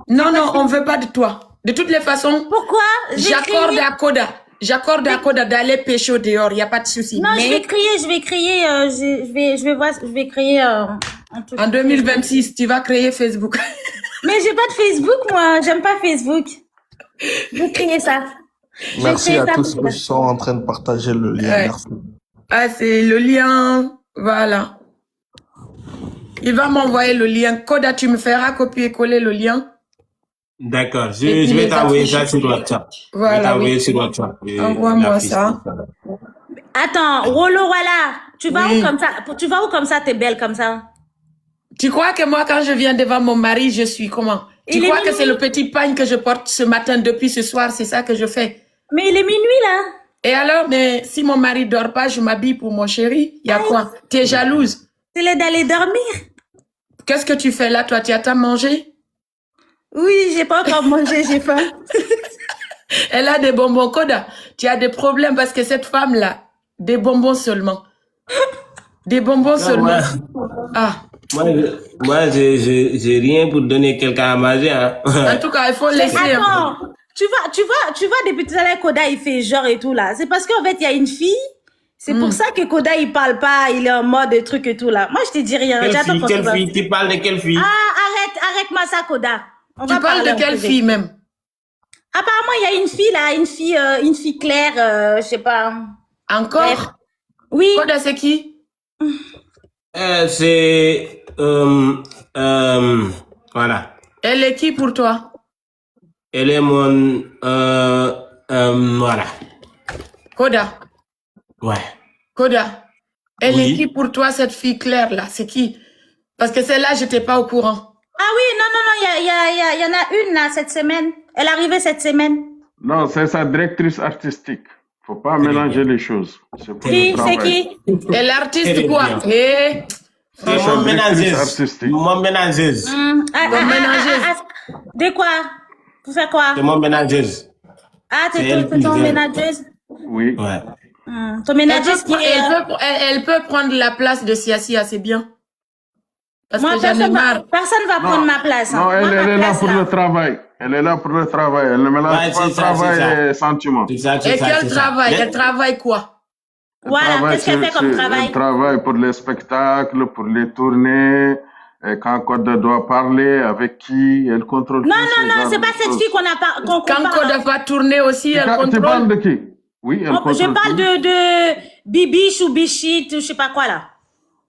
Speaker 5: Non, on veut pas de toi. De toutes les façons,
Speaker 2: pourquoi
Speaker 5: j'accorde à Koda. J'accorde à Koda d'aller pécho dehors, il n'y a pas de souci.
Speaker 2: Non, mais... je vais créer, je vais créer un truc.
Speaker 5: En 2026, tu vas créer Facebook.
Speaker 2: Mais j'ai pas de Facebook, moi. J'aime pas Facebook. Je vais créer ça.
Speaker 7: Merci à tous qui sont en train de partager le lien.
Speaker 5: Ouais.
Speaker 7: Merci.
Speaker 5: Ah, c'est le lien. Voilà. Il va m'envoyer le lien. Koda, tu me feras copier-coller le lien.
Speaker 1: D'accord. Je vais t'envoyer ça sur WhatsApp.
Speaker 5: Voilà.
Speaker 1: Je vais t'envoyer sur WhatsApp.
Speaker 5: Envoie-moi ça.
Speaker 2: Attends, Rolo, voilà. Tu vas où comme ça? Tu vas où comme ça? T'es belle comme ça?
Speaker 5: Tu crois que moi, quand je viens devant mon mari, je suis comment? Tu crois que c'est le petit pagne que je porte ce matin depuis ce soir? C'est ça que je fais.
Speaker 2: Mais il est minuit, là.
Speaker 5: Et alors, mais si mon mari dort pas, je m'habille pour mon chéri. Il y a quoi? Tu es jalouse?
Speaker 2: C'est d'aller dormir.
Speaker 5: Qu'est-ce que tu fais là, toi? Tu as mangé?
Speaker 2: Oui, j'ai pas encore mangé, j'ai faim.
Speaker 5: Elle a des bonbons. Koda, tu as des problèmes parce que cette femme-là, des bonbons seulement. Des bonbons seulement. Ah.
Speaker 1: Moi, j'ai rien pour donner quelqu'un à manger, hein.
Speaker 5: En tout cas, il faut laisser.
Speaker 2: Attends, tu vois, depuis tout à l'heure, Koda, il fait genre et tout, là. C'est parce qu'en fait, il y a une fille. C'est pour ça que Koda, il parle pas, il est en mode truc et tout, là. Moi, je te dis rien.
Speaker 1: Quelle fille? Tu parles de quelle fille?
Speaker 2: Ah, arrête-moi ça, Koda.
Speaker 5: Tu parles de quelle fille, même?
Speaker 2: Apparemment, il y a une fille, là, une fille claire, je sais pas.
Speaker 5: Encore?
Speaker 2: Bref. Oui.
Speaker 5: Koda, c'est qui?
Speaker 1: C'est, voilà.
Speaker 5: Elle est qui pour toi?
Speaker 1: Elle est mon, voilà.
Speaker 5: Koda.
Speaker 1: Ouais.
Speaker 5: Koda. Elle est qui pour toi, cette fille claire, là? C'est qui? Parce que celle-là, j'étais pas au courant.
Speaker 2: Ah oui, non, il y en a une, là, cette semaine. Elle est arrivée cette semaine.
Speaker 3: Non, c'est sa directrice artistique. Faut pas mélanger les choses.
Speaker 2: C'est qui?
Speaker 5: Et l'artiste quoi?
Speaker 1: C'est mon ménageuse. Mon ménageuse.
Speaker 2: De quoi? Pour faire quoi?
Speaker 1: C'est mon ménageuse.
Speaker 2: Ah, c'est ton ménageuse?
Speaker 3: Oui.
Speaker 1: Ouais.
Speaker 2: Ton ménageuse qui est...
Speaker 5: Elle peut prendre la place de Siasia, c'est bien. Parce
Speaker 2: moi,
Speaker 5: que j'en ai marre.
Speaker 2: Personne va prendre ma place.
Speaker 3: Non, elle est là pour le travail. Elle est là pour le travail. Elle ne mélange pas le travail et les sentiments.
Speaker 5: Et quel travail? Elle travaille quoi?
Speaker 2: Voilà, qu'est-ce qu'elle fait comme travail?
Speaker 3: Elle travaille pour les spectacles, pour les tournées. Et quand Koda doit parler, avec qui, elle contrôle.
Speaker 2: Non, c'est pas cette fille qu'on a pas.
Speaker 5: Quand Koda va tourner aussi, elle contrôle.
Speaker 3: Tu parles de qui? Oui, elle contrôle.
Speaker 2: Je parle de Bibiche ou Bichit, je sais pas quoi là.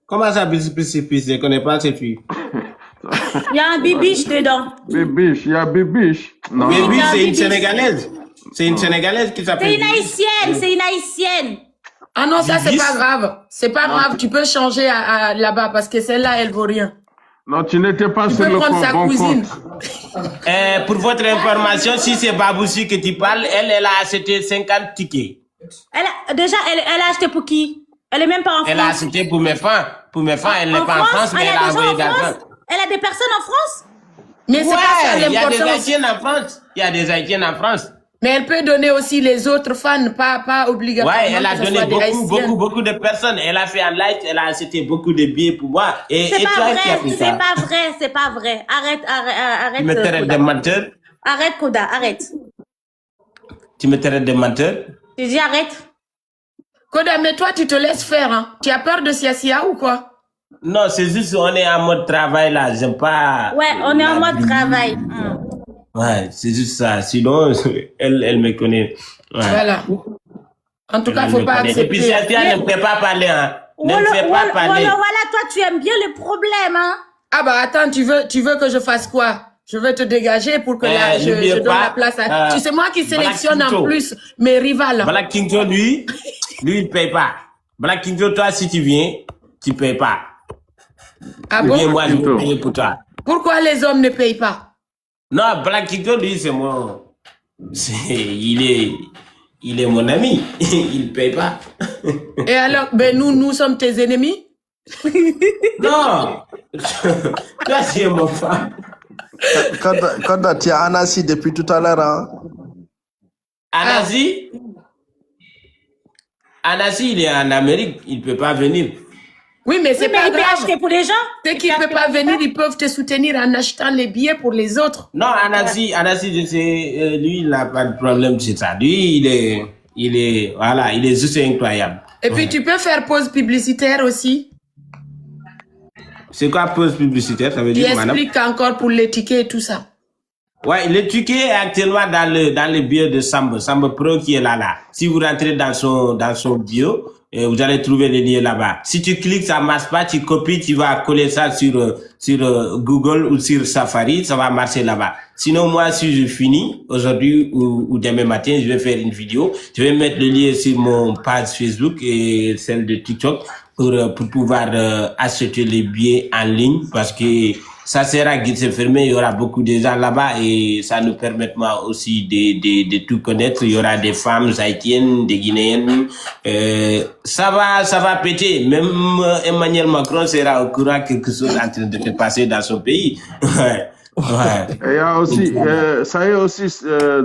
Speaker 1: Comment ça, Bibiche? Je connais pas cette fille.
Speaker 2: Il y a un Bibiche dedans.
Speaker 3: Bibiche, il y a Bibiche.
Speaker 1: Non. Bibiche, c'est une Sénégalaise. C'est une Sénégalaise qui s'appelle.
Speaker 2: C'est une Haïtienne.
Speaker 5: Ah non, ça c'est pas grave. C'est pas grave, tu peux changer là-bas parce que celle-là, elle vaut rien.
Speaker 3: Non, tu n'étais pas sur le
Speaker 5: prendre sa cousine.
Speaker 1: Pour votre information, si c'est Baboussi que tu parles, elle a acheté 50 tickets.
Speaker 2: Déjà, elle a acheté pour qui? Elle est même pas en France.
Speaker 1: Elle a acheté pour mes fans. Pour mes fans, elle n'est pas en France, mais elle a envoyé d'argent.
Speaker 2: Elle a des personnes en France?
Speaker 5: Mais c'est pas ça l'important.
Speaker 1: Il y a des Haïtiennes en France. Il y a des Haïtiennes en France.
Speaker 5: Mais elle peut donner aussi les autres fans, pas obligatoirement.
Speaker 1: Ouais, elle a donné beaucoup de personnes. Elle a fait un live, elle a acheté beaucoup de billets pour moi.
Speaker 2: C'est pas vrai. Arrête.
Speaker 1: Tu me traites de menteur?
Speaker 2: Arrête, Koda, arrête.
Speaker 1: Tu me traites de menteur?
Speaker 2: Tu dis arrête.
Speaker 5: Koda, mais toi, tu te laisses faire, hein. Tu as peur de Siasia ou quoi?
Speaker 1: Non, c'est juste on est en mode travail là. J'aime pas.
Speaker 2: Ouais, on est en mode travail.
Speaker 1: Ouais, c'est juste ça. Sinon, elle me connaît. Ouais.
Speaker 5: Voilà. En tout cas, faut pas accepter.
Speaker 1: Et puis, Siasia ne me fait pas parler, hein. Ne me fait pas parler.
Speaker 2: Voilà, toi, tu aimes bien les problèmes, hein.
Speaker 5: Ah bah, attends, tu veux que je fasse quoi? Je veux te dégager pour que je donne la place à... c'est moi qui sélectionne en plus mes rivales.
Speaker 1: Black Kington, lui, il paye pas. Black Kington, toi, si tu viens, tu payes pas.
Speaker 5: Ah bon?
Speaker 1: Moi, je vais payer pour toi.
Speaker 5: Pourquoi les hommes ne payent pas?
Speaker 1: Non, Black Kington, lui, c'est mon... Il est mon ami. Il paye pas.
Speaker 5: Et alors, ben nous sommes tes ennemis?
Speaker 1: Non. Toi, c'est mon femme.
Speaker 7: Quand tu as Anassi depuis tout à l'heure, hein?
Speaker 1: Anassi? Anassi, il est en Amérique, il peut pas venir.
Speaker 5: Oui, mais c'est
Speaker 2: Oui, mais
Speaker 5: pas
Speaker 2: il peut
Speaker 5: grave.
Speaker 2: acheter pour les gens.
Speaker 5: Ceux qui ne peuvent pas venir, ils peuvent te soutenir en achetant les billets pour les autres.
Speaker 1: Non, Anassi, je sais, lui, il n'a pas de problème sur ça. Lui, il est juste incroyable.
Speaker 5: Et puis, tu peux faire pause publicitaire aussi.
Speaker 1: C'est quoi pause publicitaire, ça veut
Speaker 5: Tu
Speaker 1: dire, madame?
Speaker 5: expliques encore pour les tickets et tout ça.
Speaker 1: Ouais, le ticket est actuellement dans le bio de Sambo Pro qui est là. Si vous rentrez dans son bio, vous allez trouver le lien là-bas. Si tu cliques, ça marche pas, tu copies, tu vas coller ça sur Google ou sur Safari, ça va marcher là-bas. Sinon, moi, si je finis aujourd'hui ou demain matin, je vais faire une vidéo. Je vais mettre le lien sur mon page Facebook et celle de TikTok pour pouvoir acheter les billets en ligne parce que ça sera guichet fermé, il y aura beaucoup de gens là-bas et ça nous permettra aussi de tout connaître. Il y aura des femmes haïtiennes, des guinéennes. Ça va péter. Même Emmanuel Macron sera au courant quelque chose en train de se passer dans son pays. Ouais.
Speaker 3: Et il y a aussi, ça y est aussi,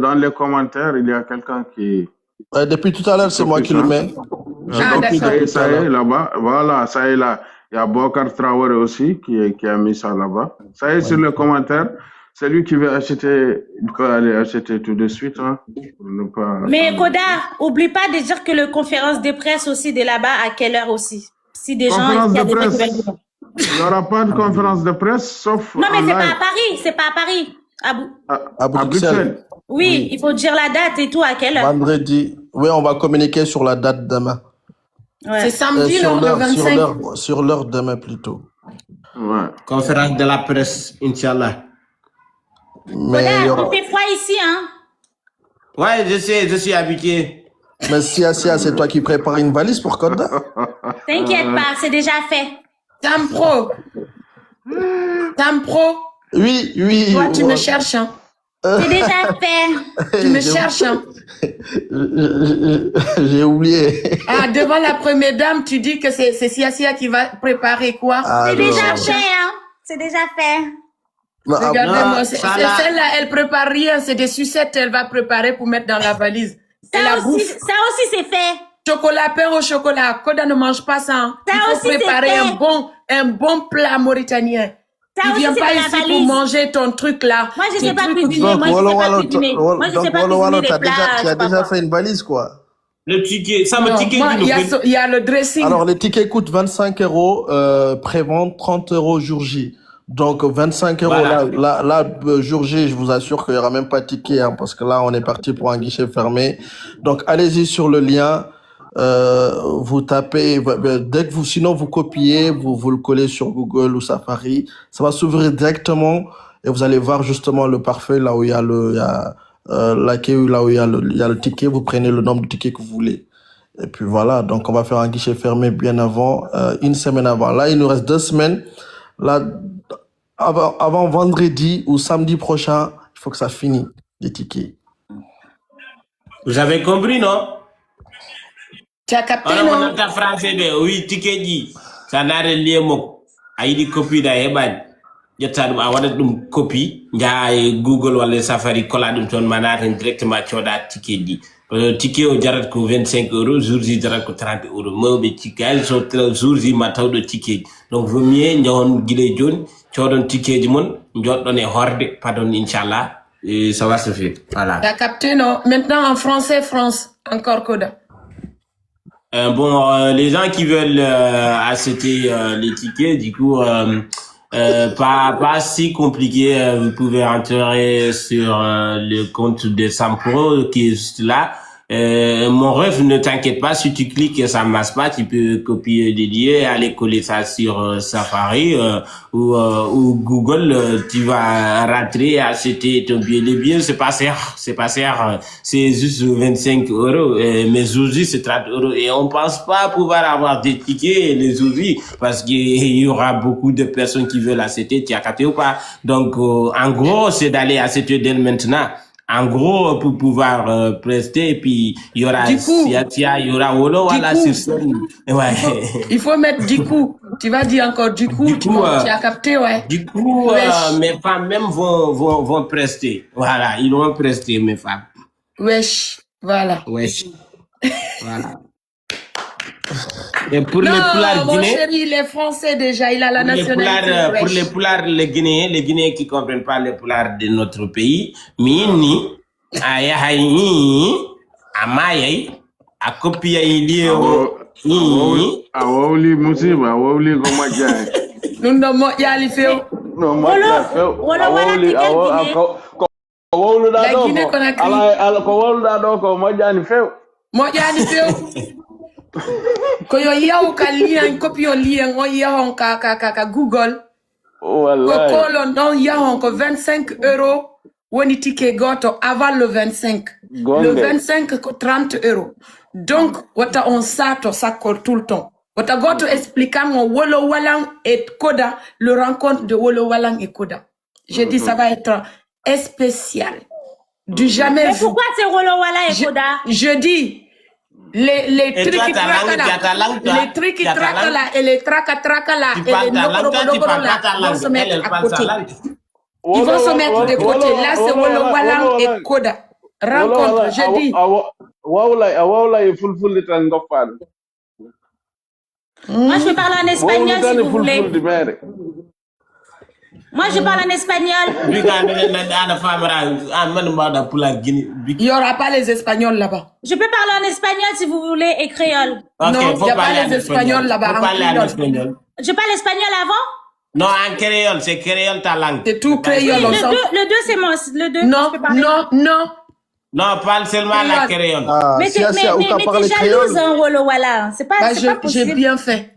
Speaker 3: dans les commentaires, il y a quelqu'un qui...
Speaker 7: Depuis tout à l'heure, c'est moi qui le mets.
Speaker 3: Ça y est, là-bas. Voilà, ça y est, là. Il y a Bokar Traoré aussi qui a mis ça là-bas. Ça y est, sur le commentaire. Celui qui veut acheter, il peut aller acheter tout de suite. Hein, pour ne pas...
Speaker 2: Mais Koda, oublie pas de dire que le conférence de presse aussi de là-bas, à quelle heure aussi? Si des gens...
Speaker 3: Conférence
Speaker 2: il y a
Speaker 3: de
Speaker 2: des
Speaker 3: presse.
Speaker 2: nouvelles.
Speaker 3: Il n'y aura pas de conférence de presse, sauf
Speaker 2: Non, mais
Speaker 3: en
Speaker 2: c'est pas
Speaker 3: live.
Speaker 2: à Paris, c'est pas à Paris.
Speaker 7: À Bruxelles.
Speaker 2: Oui, il faut dire la date et tout, à quelle heure?
Speaker 7: Vendredi. Oui, on va communiquer sur la date demain.
Speaker 2: Ouais.
Speaker 5: C'est samedi, non, le 25.
Speaker 7: Sur l'heure demain plutôt.
Speaker 3: Ouais.
Speaker 1: Conférence de la presse, Inch'Allah.
Speaker 7: Mais il y
Speaker 2: Koda,
Speaker 7: aura...
Speaker 2: on fait froid ici, hein?
Speaker 1: Ouais, je sais, je suis habitué.
Speaker 7: Mais Sia, c'est toi qui prépares une valise pour Koda.
Speaker 2: T'inquiète pas, c'est déjà fait.
Speaker 5: Tampro.
Speaker 7: Oui.
Speaker 5: Toi, tu me cherches, hein.
Speaker 2: C'est déjà fait.
Speaker 5: Tu me cherches, hein.
Speaker 7: J'ai oublié.
Speaker 5: Ah, devant la première dame, tu dis que c'est Sia qui va préparer quoi?
Speaker 2: C'est déjà fait, hein? C'est déjà fait.
Speaker 5: Regardez-moi,
Speaker 1: non,
Speaker 5: celle-là, elle prépare rien, c'est des sucettes, elle va préparer pour mettre dans la valise. C'est la bouffe.
Speaker 2: Ça aussi, c'est fait.
Speaker 5: Chocolat, pain au chocolat. Koda ne mange pas ça. Hein.
Speaker 2: Ça
Speaker 5: Il faut
Speaker 2: aussi, c'est
Speaker 5: préparer
Speaker 2: fait.
Speaker 5: un bon plat mauritanien.
Speaker 2: Ça
Speaker 5: Tu
Speaker 2: aussi,
Speaker 5: viens
Speaker 2: c'est
Speaker 5: pas
Speaker 2: dans la
Speaker 5: ici pour
Speaker 2: valise.
Speaker 5: manger ton truc là.
Speaker 2: Moi, je
Speaker 5: Tes
Speaker 2: sais pas
Speaker 5: trucs
Speaker 2: cuisiner.
Speaker 7: Donc,
Speaker 2: Moi, je sais pas cuisiner. Moi, je sais pas cuisiner les plats.
Speaker 7: tu as déjà fait une valise, quoi.
Speaker 1: Le ticket, ça me
Speaker 5: Non,
Speaker 1: ticket
Speaker 5: moi,
Speaker 1: qui nous fait...
Speaker 5: il y a le dressing.
Speaker 7: Alors, les tickets coûtent 25 €, prévente 30 € jour J. Donc, 25 €,
Speaker 1: Voilà.
Speaker 7: là, jour J, je vous assure qu'il y aura même pas de ticket, hein, parce que là, on est parti pour un guichet fermé. Donc, allez-y sur le lien, vous tapez, dès que sinon vous copiez, vous le collez sur Google ou Safari, ça va s'ouvrir directement et vous allez voir justement le parfait, là où il y a l'accueil, là où il y a le ticket, vous prenez le nombre de tickets que vous voulez. Et puis voilà, donc on va faire un guichet fermé bien avant, une semaine avant. Là, il nous reste 2 semaines. Là, avant vendredi ou samedi prochain, il faut que ça finisse, les tickets.
Speaker 1: Vous avez compris, non?
Speaker 5: Tu as capté,
Speaker 1: On
Speaker 5: non?
Speaker 1: a français de oui ticket ji. Ça n'a rien lié mok. Aïdi copie da heban. Jetta dum a wada dum copie nja Google wala Safari kola dum ton manata directement choda ticket ji. Ticket o jarat ko 25 €, jour ji jarat ko 30 €. Mawbe ticket so jour ji ma tawdo ticket. Donc vaut mieux ñawon guilé joni chodon ticket ji mon joddon e horde pardon inchallah et ça va se faire. Voilà.
Speaker 5: Tu as capté, non? Maintenant, en français, France. Encore, Koda.
Speaker 1: Les gens qui veulent acheter les tickets, du coup, pas si compliqué. Vous pouvez entrer sur le compte de Sampro qui est juste là. Mon rêve, ne t'inquiète pas, si tu cliques et ça marche pas, tu peux copier des liens, aller coller ça sur Safari ou Google. Tu vas rentrer et acheter ton billet. Les billets, c'est pas cher, c'est juste 25 €. Mais aujourd'hui, c'est 30 € et on pense pas pouvoir avoir des tickets les aujourd'hui parce qu'il y aura beaucoup de personnes qui veulent acheter. Tu as capté ou pas? Donc, en gros, c'est d'aller acheter dès maintenant. En gros, pour pouvoir prester, et puis il y aura Siatia, il y aura Wolo, voilà, sur scène. Ouais.
Speaker 5: Il faut mettre du coup. Tu vas dire encore du coup. Tu as capté, ouais.
Speaker 1: Du coup, mes femmes même vont prester. Voilà, ils vont prester, mes femmes.
Speaker 5: Wesh, voilà.
Speaker 1: Wesh. Voilà. Et pour les poulards
Speaker 5: Non, mon
Speaker 1: guinéens,
Speaker 5: chéri, il est français déjà. Il a la
Speaker 1: pour les
Speaker 5: nationalité.
Speaker 1: poulards, pour
Speaker 5: wesh.
Speaker 1: les poulards, les Guinéens qui comprennent pas les poulards de notre pays, mini, ayahayi, amayay, akopia ilio,
Speaker 3: Awoli musiba, awoli gomajan.
Speaker 5: Nous n'avons pas les faits.
Speaker 3: No maja feo.
Speaker 2: Wala
Speaker 3: Awoli
Speaker 2: t'es quelle Guinée?
Speaker 3: Awolu da
Speaker 5: La
Speaker 3: do
Speaker 5: Guinée
Speaker 3: ko.
Speaker 5: Conakry.
Speaker 3: Ala ko wolu da do ko majani feo.
Speaker 5: Moi, il y a les faits. Quand il y a un lien, copie un lien, il y a un Google.
Speaker 3: Wallahi.
Speaker 5: Quand il y a un 25 €, on est ticket goto avant le 25.
Speaker 3: Gonde.
Speaker 5: Le 25, 30 €. Donc, on s'attend, ça colle tout le temps. Wata goto expliquant Wolo Walang et Koda, le rencontre de Wolo Walang et Koda. J'ai dit, ça va être spécial. Du jamais
Speaker 2: Mais
Speaker 5: vu.
Speaker 2: pourquoi c'est Wolowala et Koda?
Speaker 5: Je dis, les
Speaker 1: Et
Speaker 5: trucs
Speaker 1: toi,
Speaker 5: qui
Speaker 1: ta
Speaker 5: traquent
Speaker 1: langue, tu as ta
Speaker 5: là,
Speaker 1: langue, toi.
Speaker 5: les trucs qui
Speaker 1: Tu as ta
Speaker 5: traquent
Speaker 1: langue.
Speaker 5: là, et les traquent là,
Speaker 1: Tu
Speaker 5: et les
Speaker 1: parles ta langue, toi, tu
Speaker 5: nokorobodoboro
Speaker 1: parles pas
Speaker 5: là,
Speaker 1: ta
Speaker 5: vont
Speaker 1: langue.
Speaker 5: se
Speaker 1: Elle,
Speaker 5: mettre
Speaker 1: elle
Speaker 5: à
Speaker 1: parle sa
Speaker 5: côté.
Speaker 1: langue.
Speaker 5: Ils vont se mettre de côté. Là, c'est Wolo Walang et Koda. Rencontre, je dis.
Speaker 3: Awawla fulfulde tan goffade.
Speaker 2: Moi, je peux parler en espagnol si vous voulez.
Speaker 3: Fulfulde mere.
Speaker 2: Moi, je parle en espagnol.
Speaker 1: Bi ka na famara man ma da poulards Guinée.
Speaker 5: Il n'y aura pas les Espagnols là-bas.
Speaker 2: Je peux parler en espagnol si vous voulez et créole.
Speaker 5: Non,
Speaker 1: Ok, faut
Speaker 5: y a pas
Speaker 1: parler
Speaker 5: les
Speaker 1: en
Speaker 5: Espagnols là-bas,
Speaker 1: Faut
Speaker 5: en
Speaker 1: parler en
Speaker 5: créole.
Speaker 1: espagnol.
Speaker 2: Je parle espagnol avant?
Speaker 1: Non, en créole, c'est créole ta langue.
Speaker 5: C'est tout
Speaker 1: Pas
Speaker 5: créole,
Speaker 1: espagnol.
Speaker 5: on s'en
Speaker 2: Le 2, c'est moi. Le 2,
Speaker 5: Non,
Speaker 2: je peux parler.
Speaker 5: non.
Speaker 1: Non, parle seulement la créole.
Speaker 7: Ah,
Speaker 2: Mais t'es jalouse, hein, Wolowala. C'est pas,
Speaker 5: Bah,
Speaker 2: c'est pas
Speaker 5: j'ai
Speaker 2: possible.
Speaker 5: bien fait.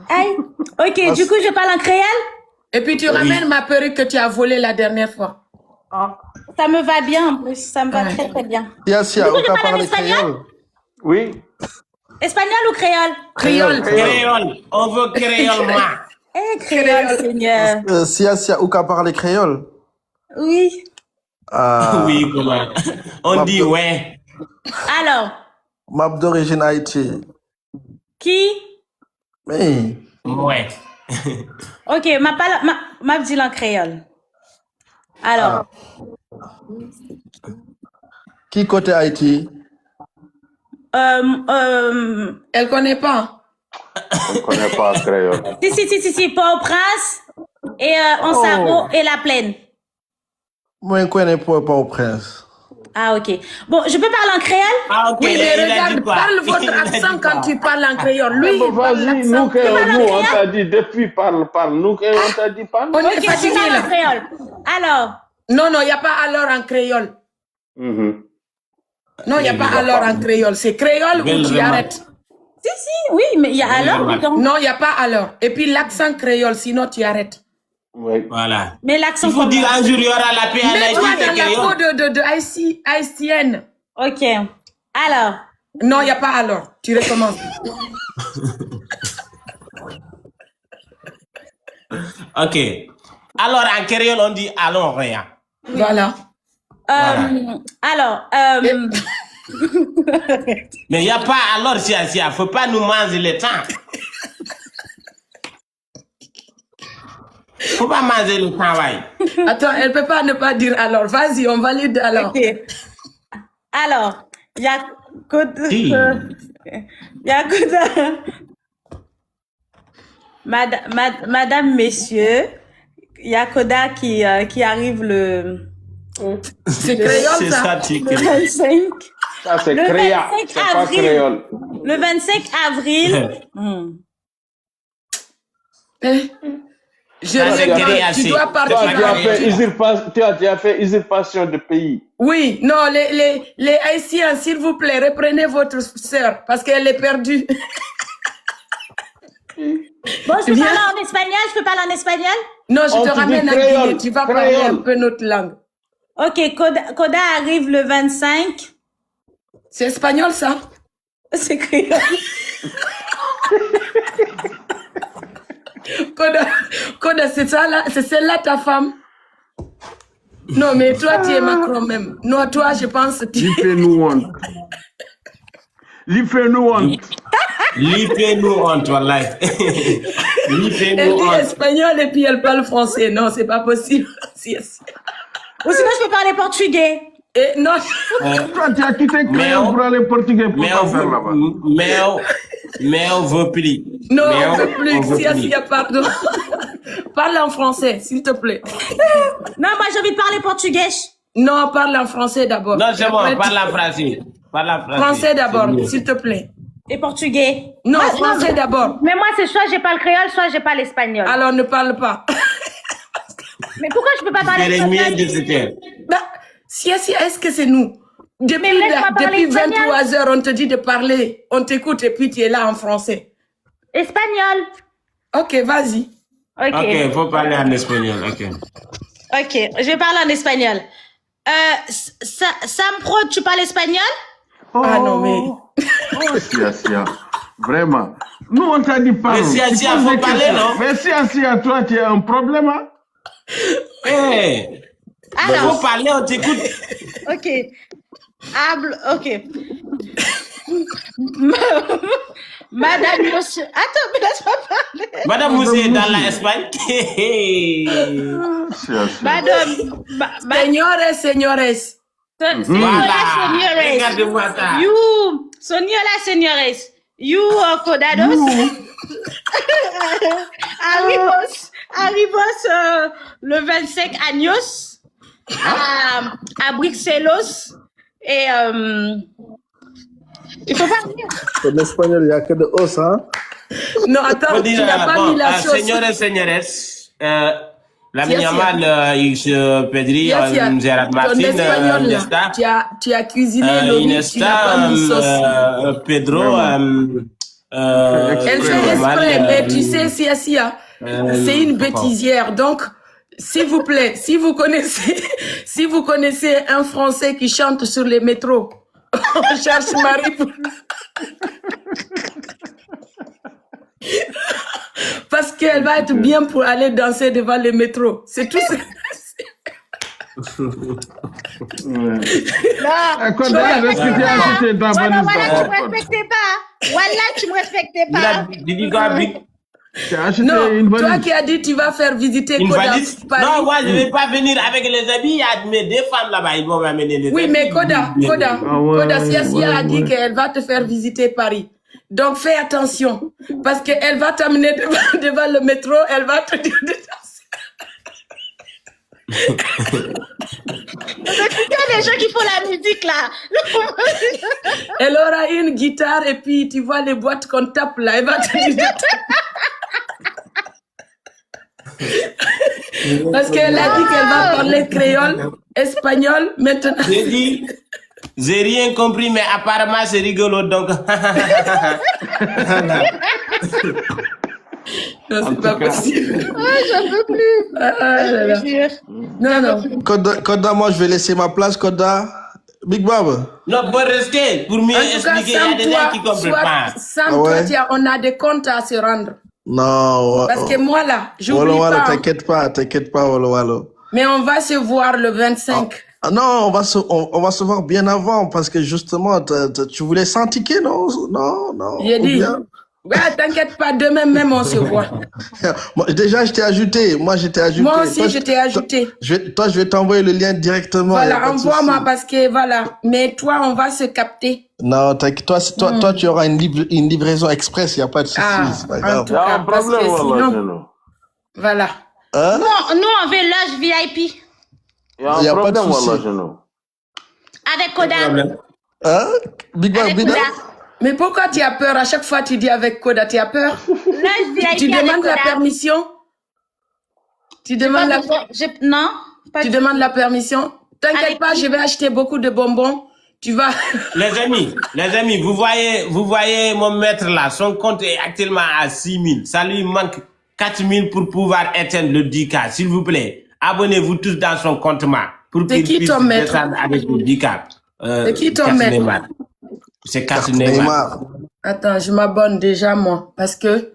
Speaker 2: Aïe. Ok, du coup, je parle en créole.
Speaker 5: Et puis tu ramènes ma perruque que tu as volée la dernière fois.
Speaker 2: Ça me va bien en plus. Ça me va
Speaker 5: Ouais.
Speaker 2: très très bien.
Speaker 7: Sia,
Speaker 2: Du coup,
Speaker 7: on
Speaker 2: je
Speaker 7: t'a
Speaker 2: parle en
Speaker 7: parlé
Speaker 2: espagnol?
Speaker 7: créole.
Speaker 3: Oui.
Speaker 2: Espagnol ou créole?
Speaker 5: Créole.
Speaker 1: Créole. On veut créole, moi.
Speaker 2: Eh, créole, Seigneur.
Speaker 7: Sia, ou qu'a parlé créole.
Speaker 2: Oui.
Speaker 7: Ah,
Speaker 1: Oui, comment? On dit ouais.
Speaker 2: Alors,
Speaker 7: map d'origine Haïti.
Speaker 2: qui?
Speaker 7: Mais,
Speaker 1: Ouais.
Speaker 2: Ok, ma dit en créole. Alors,
Speaker 7: qui côté Haïti?
Speaker 5: Elle connaît pas.
Speaker 3: On ne connaît pas créole.
Speaker 2: si, Port-au-Prince et Onsaro et La Plaine.
Speaker 7: Moi, je connais pas au prince.
Speaker 2: Ah, ok. Bon, je peux parler en créole?
Speaker 1: Ah, ok.
Speaker 5: Oui, mais
Speaker 1: il a dit
Speaker 5: regarde,
Speaker 1: quoi?
Speaker 5: parle
Speaker 1: Il
Speaker 5: votre
Speaker 1: a
Speaker 5: accent
Speaker 1: dit
Speaker 5: quand
Speaker 1: quoi?
Speaker 5: tu parles en créole. Lui, il parle
Speaker 3: Vas-y,
Speaker 5: l'accent.
Speaker 3: nous, on t'a dit depuis, parle. Nous, on t'a dit parle.
Speaker 5: On est
Speaker 2: Ok, je
Speaker 5: fatigué
Speaker 2: parle en
Speaker 5: là.
Speaker 2: créole. Alors,
Speaker 5: Non, il n'y a pas alors en créole.
Speaker 3: Mhm.
Speaker 5: Non, il n'y a pas alors en créole. C'est créole ou
Speaker 1: Belle
Speaker 5: tu
Speaker 1: remarque.
Speaker 5: arrêtes.
Speaker 2: si, oui, mais il y a alors dedans.
Speaker 5: Non, il n'y a pas alors. Et puis l'accent créole, sinon tu arrêtes.
Speaker 3: Oui.
Speaker 1: Voilà.
Speaker 2: Mais l'accent
Speaker 1: Il faut dire un jour, il y aura la paix en
Speaker 5: Mets-toi
Speaker 1: Haïti,
Speaker 5: dans
Speaker 1: c'est
Speaker 5: la peau
Speaker 1: créole.
Speaker 5: de haïtienne.
Speaker 2: Ok. Alors,
Speaker 5: Non, il n'y a pas alors. Tu recommences.
Speaker 1: Ok. Alors, en créole, on dit allons rien.
Speaker 5: Voilà.
Speaker 2: alors,
Speaker 1: Mais il n'y a pas alors, il ne faut pas nous manger le temps. Faut pas manger le travail.
Speaker 5: Attends, elle peut pas ne pas dire alors. Vas-y, on valide alors.
Speaker 2: ok. Alors, il y a
Speaker 1: Si.
Speaker 2: Madame, messieurs, il y a Koda qui arrive le
Speaker 5: C'est créole
Speaker 1: C'est
Speaker 5: ça.
Speaker 1: ça, tu
Speaker 2: le 25.
Speaker 3: Ça, c'est
Speaker 2: Le
Speaker 3: créole.
Speaker 2: 25
Speaker 3: C'est pas
Speaker 2: avril.
Speaker 3: créole.
Speaker 2: Le 25 avril.
Speaker 5: Eh, je
Speaker 1: Ça, c'est
Speaker 5: regrette.
Speaker 1: créatif.
Speaker 5: Tu dois
Speaker 3: Toi,
Speaker 5: partir.
Speaker 1: C'est
Speaker 3: tu as
Speaker 1: pas
Speaker 3: fait
Speaker 1: créole.
Speaker 3: tu as fait usurpation de pays.
Speaker 5: Oui, non, les Haïtiens, s'il vous plaît, reprenez votre sœur parce qu'elle est perdue.
Speaker 2: Bon, je peux
Speaker 5: Viens.
Speaker 2: parler en espagnol? Je peux parler en espagnol?
Speaker 5: Non, je
Speaker 3: On
Speaker 5: te
Speaker 3: te dit
Speaker 5: ramène à
Speaker 3: créole,
Speaker 5: Guinée. Tu vas parler
Speaker 3: créole.
Speaker 5: un peu notre langue.
Speaker 2: Ok, Koda arrive le 25.
Speaker 5: C'est espagnol ça?
Speaker 2: C'est créole.
Speaker 5: Koda, c'est ça là, c'est celle-là ta femme? Non, mais toi, tu es Macron même. Non, toi, je pense que tu...
Speaker 3: Li fait nous honte. Li fait nous honte.
Speaker 1: Lippez-nous honte, wallahi.
Speaker 5: Elle
Speaker 1: Lippez-nous
Speaker 5: dit
Speaker 1: honte.
Speaker 5: espagnol et puis elle parle français. Non, c'est pas possible.
Speaker 2: Ou sinon, je peux parler portugais.
Speaker 5: Et non,
Speaker 3: Toi, tu as quitté
Speaker 1: Mais
Speaker 3: créole
Speaker 1: on-
Speaker 3: pour aller portugais pour
Speaker 1: Mais
Speaker 3: pas faire là-bas.
Speaker 1: Mais on veut plus.
Speaker 5: Non,
Speaker 1: Mais
Speaker 5: on ne veut plus.
Speaker 1: on veut plus.
Speaker 5: Pardon. Parle en français, s'il te plaît.
Speaker 2: Non, moi j'ai envie de parler portugais.
Speaker 5: Non, parle en français d'abord.
Speaker 1: Non, c'est bon,
Speaker 5: Après,
Speaker 1: parle en français. Parle en français.
Speaker 5: Français d'abord,
Speaker 1: C'est mieux.
Speaker 5: s'il te plaît.
Speaker 2: Et portugais.
Speaker 5: Non,
Speaker 2: Moi,
Speaker 5: français d'abord.
Speaker 2: Mais moi, c'est soit j'ai pas le créole, soit j'ai pas l'espagnol.
Speaker 5: Alors ne parle pas.
Speaker 2: Mais pourquoi je peux pas parler
Speaker 1: C'est le mieux
Speaker 2: espagnol?
Speaker 1: de ce terme.
Speaker 5: Bah, si, est-ce que c'est nous? Depuis,
Speaker 2: laisse-moi parler
Speaker 5: depuis 23 heures, on te dit de parler. On t'écoute et puis tu es là en français.
Speaker 2: Espagnol.
Speaker 5: Ok, vas-y.
Speaker 2: Ok.
Speaker 1: Ok, il faut parler en espagnol. Ok.
Speaker 2: Ok, je vais parler en espagnol. Sam Pro, tu parles espagnol?
Speaker 5: Ah non, mais...
Speaker 3: Oh, Sia. Vraiment. Nous, on t'a dit parler.
Speaker 1: Mais Sia, faut parler, non?
Speaker 3: Mais Sia, toi, tu as un problème, hein?
Speaker 1: Hey.
Speaker 2: Alors,
Speaker 1: Faut parler, on t'écoute.
Speaker 2: ok. Ok. Madame Monsieur. Attends, mais laisse-moi parler.
Speaker 1: Madame Moussé est dans l'Espagne.
Speaker 3: Sia.
Speaker 2: Madame.
Speaker 5: Señores.
Speaker 1: Voilà.
Speaker 2: Señores.
Speaker 1: Regardez-moi ça.
Speaker 2: You. Señora, señores. You codados. Arrivos le 25 años à Bruxelles. Et il faut pas venir.
Speaker 7: En espagnol, il n'y a que de os, hein?
Speaker 5: Non, attends,
Speaker 1: Faut
Speaker 5: tu
Speaker 1: dire,
Speaker 5: n'as pas
Speaker 1: bon,
Speaker 5: mis la sauce.
Speaker 1: señores, la
Speaker 5: Sia, Sia.
Speaker 1: Miniamal, Pedri, Gerard
Speaker 5: Ton
Speaker 1: Martin,
Speaker 5: espagnol,
Speaker 1: Nesta,
Speaker 5: là, tu as cuisiné le riz, tu n'as pas mis sauce.
Speaker 1: Pedro,
Speaker 5: Elle fait exprès, mais tu sais, Sia, c'est une bêtisière. Donc, s'il vous plaît, si vous connaissez un Français qui chante sur les métros, on cherche Marie pour... Parce qu'elle va être bien pour aller danser devant les métros. C'est tout ça.
Speaker 2: Non.
Speaker 3: Koda, est-ce que tu as acheté ta
Speaker 2: Voilà,
Speaker 3: valise?
Speaker 2: tu me respectais pas. Voilà, tu me respectais pas.
Speaker 3: Tu as acheté
Speaker 5: Non,
Speaker 3: une valise?
Speaker 5: toi qui as dit tu vas faire visiter
Speaker 1: Une
Speaker 5: Koda
Speaker 1: valise?
Speaker 5: Paris.
Speaker 1: Non, moi, je ne vais pas venir avec les habits. Il y a mes deux femmes là-bas. Ils vont m'amener les
Speaker 5: Oui,
Speaker 1: habits.
Speaker 5: mais Koda,
Speaker 3: Ah ouais,
Speaker 5: Sia a dit
Speaker 3: ouais.
Speaker 5: qu'elle va te faire visiter Paris. Donc fais attention, parce qu'elle va t'amener devant le métro, elle va te dire de danser.
Speaker 2: C'est les gens qui font la musique là.
Speaker 5: Elle aura une guitare et puis tu vois les boîtes qu'on tape là, elle va te dire de Parce qu'elle a dit qu'elle va parler créole, espagnol, maintenant.
Speaker 1: J'ai dit, j'ai rien compris, mais apparemment c'est rigolo, donc.
Speaker 5: Non, c'est pas possible.
Speaker 2: J'en peux plus.
Speaker 5: Ah, là, là. Non.
Speaker 7: Koda, moi, je vais laisser ma place, Koda. Big Bob.
Speaker 1: Non, pour rester, pour mieux
Speaker 5: En tout cas,
Speaker 1: expliquer, il y a
Speaker 5: Sam,
Speaker 1: des gens qui ne comprennent pas.
Speaker 5: Sam,
Speaker 7: Ah ouais?
Speaker 5: toi, on a des comptes à se rendre.
Speaker 7: Non.
Speaker 5: Parce que moi, là, j'oublie
Speaker 7: Walo,
Speaker 5: pas.
Speaker 7: t'inquiète pas, Walo.
Speaker 5: Mais on va se voir le 25.
Speaker 7: Ah non, on va se voir bien avant parce que justement, tu voulais 100 tickets, non? Non.
Speaker 5: J'ai
Speaker 7: Ou
Speaker 5: dit,
Speaker 7: bien?
Speaker 5: ouais, t'inquiète pas, demain même on se voit.
Speaker 7: Moi, déjà, je t'ai ajouté. Moi
Speaker 5: Moi aussi, je t'ai ajouté.
Speaker 7: Je vais t'envoyer le lien directement. y a
Speaker 5: Voilà,
Speaker 7: pas de
Speaker 5: envoie-moi
Speaker 7: souci.
Speaker 5: parce que voilà. Mais toi, on va se capter.
Speaker 7: Non, t'inquiète, toi, tu auras une livraison express, il n'y a pas de souci,
Speaker 5: Ah,
Speaker 7: c'est pas
Speaker 5: en
Speaker 7: grave.
Speaker 5: tout
Speaker 3: Il y a
Speaker 5: cas,
Speaker 3: un
Speaker 5: parce que
Speaker 3: problème, voilà,
Speaker 5: sinon,
Speaker 3: Geno.
Speaker 5: voilà.
Speaker 7: Hein?
Speaker 2: Nous, on veut loge VIP.
Speaker 3: Il y a
Speaker 7: Il y
Speaker 3: un
Speaker 7: a pas de
Speaker 3: problème,
Speaker 7: souci.
Speaker 3: voilà, Geno.
Speaker 2: Avec Koda.
Speaker 7: Hein? Big Bob,
Speaker 2: Avec
Speaker 7: Bida?
Speaker 2: Koda.
Speaker 5: Mais pourquoi tu as peur? À chaque fois, tu dis avec Koda, tu as peur?
Speaker 2: Loge VIP
Speaker 5: Tu
Speaker 2: avec
Speaker 5: demandes la
Speaker 2: Koda.
Speaker 5: permission? Tu demandes la,
Speaker 2: Non, pas
Speaker 5: tu
Speaker 2: du
Speaker 5: demandes la permission? T'inquiète
Speaker 2: Avec
Speaker 5: pas,
Speaker 2: qui?
Speaker 5: je vais acheter beaucoup de bonbons. Tu vas...
Speaker 1: Les amis, vous voyez mon maître là, son compte est actuellement à 6 000. Ça lui manque 4 000 pour pouvoir atteindre le 10K. S'il vous plaît, abonnez-vous tous dans son compte pour
Speaker 5: C'est
Speaker 1: qu'il
Speaker 5: qui
Speaker 1: puisse
Speaker 5: ton maître?
Speaker 1: descendre avec le 10K.
Speaker 5: C'est qui ton
Speaker 1: Kat
Speaker 5: maître?
Speaker 1: Neymar. C'est Kat
Speaker 7: Carte
Speaker 1: Neymar.
Speaker 7: Neymar.
Speaker 5: Attends, je m'abonne déjà, moi. Parce que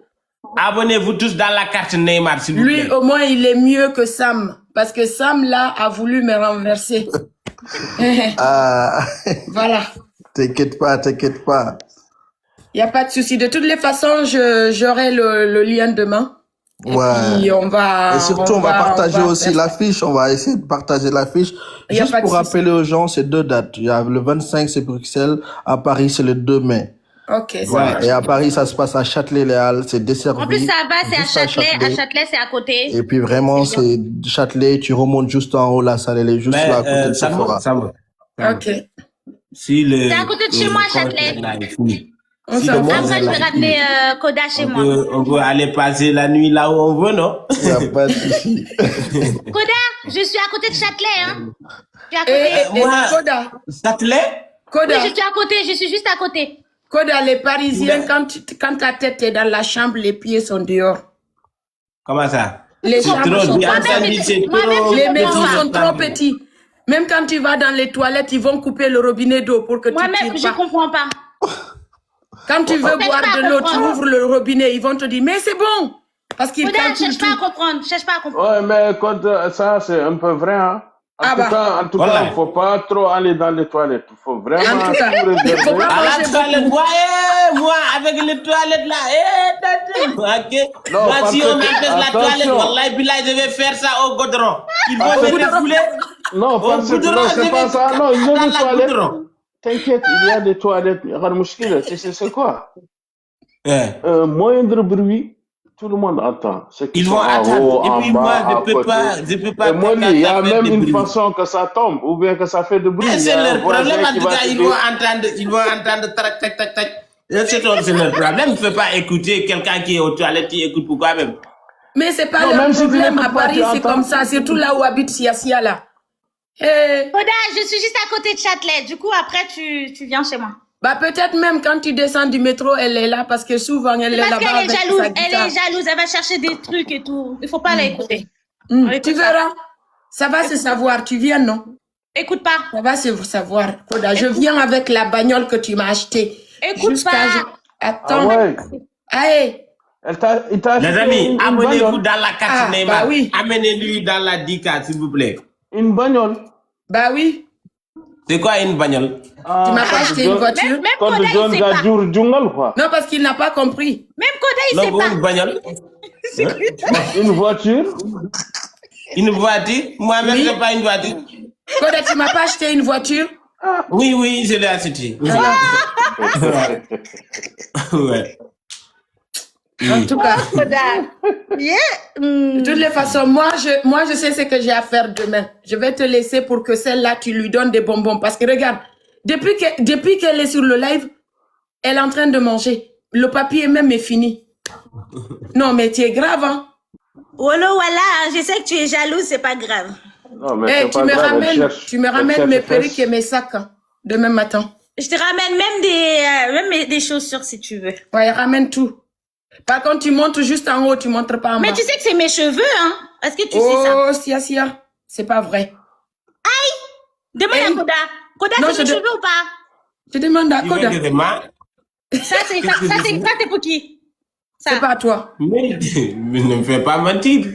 Speaker 1: Abonnez-vous tous dans la carte Neymar, s'il vous
Speaker 5: lui,
Speaker 1: plaît.
Speaker 5: au moins, il est mieux que Sam. Parce que Sam, là, a voulu me renverser.
Speaker 7: Ah,
Speaker 5: Voilà.
Speaker 7: t'inquiète pas.
Speaker 5: Il n'y a pas de souci. De toutes les façons, j'aurai le lien demain. Et
Speaker 7: Ouais.
Speaker 5: puis, on va...
Speaker 7: Et surtout, on va partager aussi
Speaker 5: faire ça.
Speaker 7: l'affiche. On va essayer de partager l'affiche.
Speaker 5: Y a
Speaker 7: Juste
Speaker 5: pas de
Speaker 7: pour
Speaker 5: souci.
Speaker 7: rappeler aux gens, c'est 2 dates. Il y a le 25, c'est Bruxelles. À Paris, c'est le 2 mai.
Speaker 5: Ok, ça
Speaker 1: Ouais.
Speaker 5: marche.
Speaker 7: Et à Paris, ça se passe à Châtelet-Léal. C'est desservi.
Speaker 2: En plus, ça va, c'est à
Speaker 7: juste à
Speaker 2: Châtelet. À
Speaker 7: Châtelet.
Speaker 2: Châtelet, c'est à côté.
Speaker 7: Et puis vraiment, c'est Châtelet, tu remontes juste en haut, la salle, elle est juste là à côté de Sephora.
Speaker 1: Ça va.
Speaker 5: Ok.
Speaker 1: Si le,
Speaker 2: C'est à côté de chez moi, Châtelet.
Speaker 1: là est fini.
Speaker 5: On
Speaker 1: Si
Speaker 5: s'en
Speaker 1: le
Speaker 5: fout.
Speaker 1: monde
Speaker 2: Après,
Speaker 1: est
Speaker 2: je
Speaker 1: là
Speaker 2: vais
Speaker 1: est
Speaker 2: ramener
Speaker 1: fini.
Speaker 2: Koda chez moi.
Speaker 1: On peut aller passer la nuit là où on veut, non?
Speaker 7: Il n'y a pas de souci.
Speaker 2: Koda, je suis à côté de Châtelet, hein. Je suis à
Speaker 5: Et,
Speaker 2: côté.
Speaker 1: Moi-
Speaker 5: Koda,
Speaker 1: Châtelet?
Speaker 2: Oui,
Speaker 5: Koda,
Speaker 2: je suis à côté. Je suis juste à côté.
Speaker 5: Koda, les Parisiens, quand ta tête est dans la chambre, les pieds sont dehors.
Speaker 1: Comment ça?
Speaker 5: Les
Speaker 1: C'est
Speaker 5: chambres
Speaker 1: trop
Speaker 5: sont
Speaker 1: bien,
Speaker 5: pas
Speaker 1: ça
Speaker 2: Moi-même,
Speaker 1: dit, c'est
Speaker 2: moi-même,
Speaker 1: trop.
Speaker 2: je
Speaker 5: Les
Speaker 2: comprends
Speaker 5: maisons
Speaker 2: pas.
Speaker 5: sont trop petites. Même quand tu vas dans les toilettes, ils vont couper le robinet d'eau pour que tu
Speaker 2: Moi-même,
Speaker 5: tires
Speaker 2: je
Speaker 5: pas.
Speaker 2: comprends pas.
Speaker 5: Quand tu veux
Speaker 2: Cherche
Speaker 5: boire
Speaker 2: pas à
Speaker 5: de l'eau, tu
Speaker 2: comprendre.
Speaker 5: ouvres le robinet, ils vont te dire, mais c'est bon. Parce qu'ils
Speaker 2: Koda,
Speaker 5: calculent
Speaker 2: cherche pas à
Speaker 5: tout.
Speaker 2: comprendre. Cherche pas à comprendre.
Speaker 3: Ouais, mais quand ça, c'est un peu vrai, hein.
Speaker 5: Ah bah.
Speaker 3: En tout
Speaker 1: Voilà.
Speaker 3: cas, il ne faut pas trop aller dans les toilettes. Il faut vraiment
Speaker 5: En tout cas,
Speaker 3: tout
Speaker 5: il faut
Speaker 3: réserver.
Speaker 5: pas
Speaker 1: À la
Speaker 5: manger
Speaker 1: toilette,
Speaker 5: beaucoup.
Speaker 1: moi, avec les toilettes là, ok.
Speaker 3: Non,
Speaker 1: Moi,
Speaker 3: parce
Speaker 1: si
Speaker 3: que-
Speaker 1: on empêche la
Speaker 3: attention.
Speaker 1: toilette, wallahi, billah, je vais faire ça au goudron. Ils vont
Speaker 3: Au
Speaker 1: me
Speaker 3: goudron.
Speaker 1: refouler.
Speaker 3: Non,
Speaker 1: Au
Speaker 3: parce que
Speaker 1: goudron,
Speaker 3: non,
Speaker 1: je
Speaker 3: c'est pas
Speaker 1: vais
Speaker 3: ça. Non, il y a
Speaker 1: dans
Speaker 3: des
Speaker 1: la
Speaker 3: toilettes.
Speaker 1: goudron.
Speaker 3: T'inquiète, il y a des toilettes. Regarde, mouchkila, c'est quoi?
Speaker 1: Ouais.
Speaker 3: Moindre bruit, tout le monde entend. Ceux qui
Speaker 1: Ils
Speaker 3: sont
Speaker 1: vont
Speaker 3: en
Speaker 1: attendre.
Speaker 3: haut,
Speaker 1: Et
Speaker 3: en
Speaker 1: puis
Speaker 3: bas,
Speaker 1: moi,
Speaker 3: à
Speaker 1: je peux
Speaker 3: côté.
Speaker 1: pas
Speaker 3: Et moi,
Speaker 1: quand
Speaker 3: il y a
Speaker 1: ça fait
Speaker 3: même
Speaker 1: des
Speaker 3: une
Speaker 1: bruits.
Speaker 3: façon que ça tombe, ou bien que ça fait de bruit.
Speaker 1: Mais
Speaker 3: Il y
Speaker 1: c'est
Speaker 3: a un
Speaker 1: leur problème,
Speaker 3: voisin
Speaker 1: en
Speaker 3: qui
Speaker 1: tout
Speaker 3: va
Speaker 1: cas,
Speaker 3: te
Speaker 1: ils
Speaker 3: dire,
Speaker 1: vont entendre tac, tac, tac, tac. C'est leur problème. Il ne faut pas écouter quelqu'un qui est aux toilettes, qui écoute pourquoi même.
Speaker 5: Mais c'est pas
Speaker 3: Non,
Speaker 5: leur
Speaker 3: même si tu
Speaker 5: problème. À
Speaker 3: n'écoutes pas,
Speaker 5: Paris,
Speaker 3: tu
Speaker 5: c'est
Speaker 3: entends.
Speaker 5: comme ça. Surtout là où habite Sia là. Eh,
Speaker 2: Koda, je suis juste à côté de Châtelet. Du coup, après, tu viens chez moi.
Speaker 5: bah peut-être même quand tu descends du métro, elle est là parce que souvent elle est
Speaker 2: Parce
Speaker 5: là-bas
Speaker 2: qu'elle est
Speaker 5: avec
Speaker 2: jalouse.
Speaker 5: sa
Speaker 2: Elle
Speaker 5: guitare.
Speaker 2: est jalouse. Elle va chercher des trucs et tout. Il faut pas l'écouter.
Speaker 5: Tu verras. Ça va se savoir. Tu viens, non?
Speaker 2: Écoute pas.
Speaker 5: Ça va se savoir. Koda, je viens avec la bagnole que tu m'as achetée.
Speaker 2: Écoute pas.
Speaker 3: ah
Speaker 5: Attends.
Speaker 3: ouais,
Speaker 5: Allez.
Speaker 3: il t'a
Speaker 1: Les
Speaker 3: acheté
Speaker 1: amis,
Speaker 3: une
Speaker 1: abonnez-vous
Speaker 3: bagnole.
Speaker 1: dans la carte
Speaker 5: Ah,
Speaker 1: Neymar.
Speaker 5: bah oui.
Speaker 1: Amenez-lui dans la Dika, s'il vous plaît.
Speaker 3: Une bagnole.
Speaker 5: Bah oui.
Speaker 1: C'est quoi une bagnole?
Speaker 5: Tu m'as pas acheté une voiture?
Speaker 2: Même
Speaker 3: Quand
Speaker 2: Koda,
Speaker 3: John
Speaker 2: il sait pas.
Speaker 3: Gajour Djungal, quoi.
Speaker 5: Non, parce qu'il n'a pas compris.
Speaker 2: Même Koda, il sait
Speaker 1: Non,
Speaker 2: pas.
Speaker 1: une bagnole?
Speaker 3: Une voiture.
Speaker 1: Une voiture? Moi-même,
Speaker 5: Oui.
Speaker 1: c'est pas une voiture.
Speaker 5: Koda, tu m'as pas acheté une voiture?
Speaker 1: Oui, je l'ai acheté. Ouais.
Speaker 5: En tout cas.
Speaker 2: Koda. Yeah.
Speaker 5: De toutes les façons, moi, je sais ce que j'ai à faire demain. Je vais te laisser pour que celle-là, tu lui donnes des bonbons. Parce que regarde, depuis qu'elle est sur le live, elle est en train de manger. Le papier même est fini. Non, mais tu es grave, hein?
Speaker 2: Wolo, voilà. Je sais que tu es jalouse. C'est pas grave.
Speaker 3: Non, mais
Speaker 5: Eh,
Speaker 3: c'est pas grave, elle cherche-
Speaker 5: tu me
Speaker 3: elle
Speaker 5: ramènes
Speaker 3: cherche
Speaker 5: mes
Speaker 3: fesses.
Speaker 5: perruques et mes sacs hein, demain matin.
Speaker 2: Je te ramène même des chaussures si tu veux.
Speaker 5: Ouais, ramène tout. Par contre, tu montres juste en haut, tu montres pas en bas.
Speaker 2: Mais tu sais que c'est mes cheveux, hein? Est-ce que tu sais ça?
Speaker 5: Oh, Sia. C'est pas vrai.
Speaker 2: Demande
Speaker 5: Hey.
Speaker 2: à Koda. Koda,
Speaker 5: Non,
Speaker 2: c'est mes
Speaker 5: je-
Speaker 2: cheveux ou pas?
Speaker 5: Je demande à
Speaker 1: Tu
Speaker 5: Koda.
Speaker 1: veux que c'est ma-
Speaker 2: Ça, c'est pour qui? Ça.
Speaker 5: C'est pas à toi.
Speaker 1: Mais ne me fais pas mentir.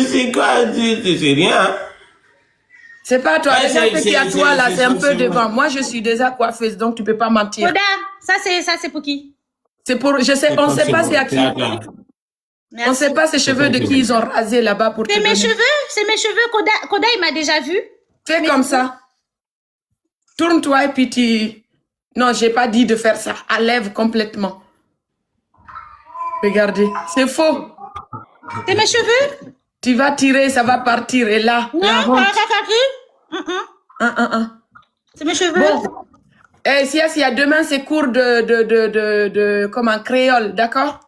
Speaker 1: C'est quoi? C'est rien. Hein?
Speaker 5: C'est pas à toi.
Speaker 1: Ouais,
Speaker 5: Regarde ce qu'il y a à toi là, c'est un peu
Speaker 1: c'est
Speaker 5: devant. Moi, je suis déjà coiffeuse, donc tu peux pas mentir.
Speaker 2: Koda, ça, c'est pour qui?
Speaker 5: C'est pour, je sais, on sait pas c'est à qui.
Speaker 2: Merci.
Speaker 5: On sait pas ces cheveux de qui ils ont rasé là-bas pour te
Speaker 2: C'est mes
Speaker 5: donner.
Speaker 2: cheveux, c'est mes cheveux. Koda, il m'a déjà vu.
Speaker 5: Fais comme ça. Tourne-toi et puis tu... Non, j'ai pas dit de faire ça. Enlève complètement. Regardez, c'est faux.
Speaker 2: C'est mes cheveux?
Speaker 5: Tu vas tirer, ça va partir. Et là,
Speaker 2: Non,
Speaker 5: la
Speaker 2: ça
Speaker 5: honte.
Speaker 2: va pas faire. C'est mes cheveux.
Speaker 5: Bon. Eh, s'il y a demain, c'est cours de comment, créole, d'accord?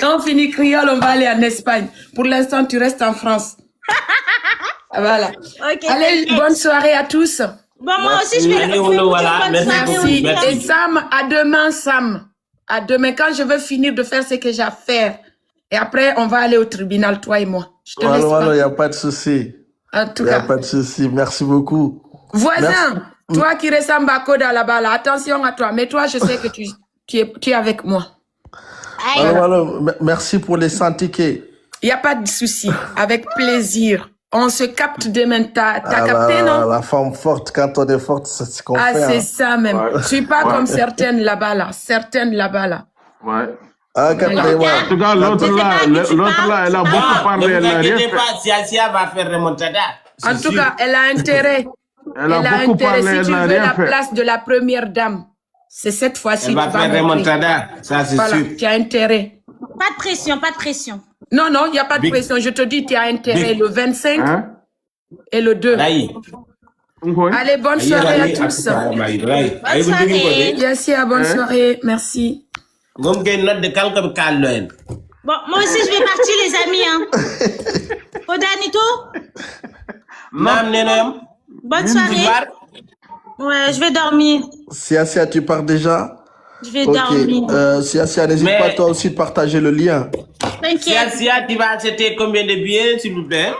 Speaker 5: Quand on finit créole, on va aller en Espagne. Pour l'instant, tu restes en France. Voilà.
Speaker 2: Ok.
Speaker 5: Allez, bonne soirée à tous.
Speaker 2: Bon, moi aussi, je vais
Speaker 1: Allez,
Speaker 2: je vais
Speaker 1: Wolo,
Speaker 2: vous dire
Speaker 1: voilà.
Speaker 2: bonne
Speaker 1: Merci
Speaker 2: soirée
Speaker 1: beaucoup.
Speaker 2: aussi.
Speaker 1: Merci.
Speaker 5: Et Sam, à demain, Sam. À demain, quand je veux finir de faire ce que j'ai à faire. Et après, on va aller au tribunal, toi et moi. Je te laisse
Speaker 7: Voilà, il
Speaker 5: pas.
Speaker 7: n'y a pas de souci.
Speaker 5: En tout
Speaker 7: Il n'y a
Speaker 5: cas.
Speaker 7: pas de souci. Merci beaucoup.
Speaker 5: Voisin, toi qui ressemble à Koda là-bas, là, attention à toi. Mais toi, je sais que tu es avec moi.
Speaker 2: Aïe.
Speaker 7: Voilà. Merci pour les 100 tickets.
Speaker 5: Il n'y a pas de souci. Avec plaisir. On se capte demain. T'as
Speaker 7: Ah,
Speaker 5: capté, non?
Speaker 7: la femme forte, quand on est forte, c'est ce qu'on
Speaker 5: Ah,
Speaker 7: fait.
Speaker 5: c'est
Speaker 7: hein.
Speaker 5: ça même.
Speaker 3: Ouais.
Speaker 5: Je suis pas
Speaker 3: Ouais.
Speaker 5: comme certaines là-bas, là. Certaines là-bas, là.
Speaker 3: Ouais.
Speaker 7: Ah, quand
Speaker 5: Voilà.
Speaker 7: t'es-
Speaker 3: En
Speaker 7: ouais.
Speaker 3: tout cas, l'autre
Speaker 2: Je sais
Speaker 3: là,
Speaker 2: pas qui tu
Speaker 3: l'autre là, elle a
Speaker 2: parles.
Speaker 3: beaucoup
Speaker 1: Ne
Speaker 3: parlé,
Speaker 1: vous
Speaker 3: elle n'a rien
Speaker 1: inquiétez
Speaker 3: fait.
Speaker 1: pas, Sia va faire remontada.
Speaker 5: En tout cas, elle a intérêt.
Speaker 3: Elle a
Speaker 5: a
Speaker 3: beaucoup
Speaker 5: intérêt,
Speaker 3: parlé,
Speaker 5: si
Speaker 3: elle
Speaker 5: tu
Speaker 3: n'a
Speaker 5: veux
Speaker 3: rien
Speaker 5: la
Speaker 3: fait.
Speaker 5: place de la première dame, c'est cette fois-ci
Speaker 1: Elle va faire remontada, ça c'est
Speaker 5: Voilà,
Speaker 1: sûr.
Speaker 5: tu as intérêt.
Speaker 2: Pas de pression, pas de pression.
Speaker 5: Non, non, il n'y a pas de
Speaker 1: Big.
Speaker 5: pression. Je te dis, tu as intérêt
Speaker 1: Big.
Speaker 5: le 25
Speaker 3: Hein?
Speaker 5: et le 2.
Speaker 1: Aïe.
Speaker 5: Allez, bonne
Speaker 1: Aïe,
Speaker 5: soirée à
Speaker 1: aïe,
Speaker 5: tous.
Speaker 1: aïe, aïe.
Speaker 2: Bonne soirée.
Speaker 5: Merci, bonne
Speaker 3: Hein?
Speaker 5: soirée. Merci.
Speaker 1: Ngom kay note de calque calme.
Speaker 2: Bon, moi aussi, je vais partir, les amis. Hein. Kodanito,
Speaker 1: Nam nenam.
Speaker 2: bonne soirée. Ouais, je vais dormir.
Speaker 7: Sia, tu pars déjà?
Speaker 2: Je vais dormir.
Speaker 7: Sia, n'hésite
Speaker 1: Mais-
Speaker 7: pas toi aussi de partager le lien.
Speaker 2: T'inquiète,
Speaker 1: Sia, tu vas acheter combien de billets, s'il vous plaît?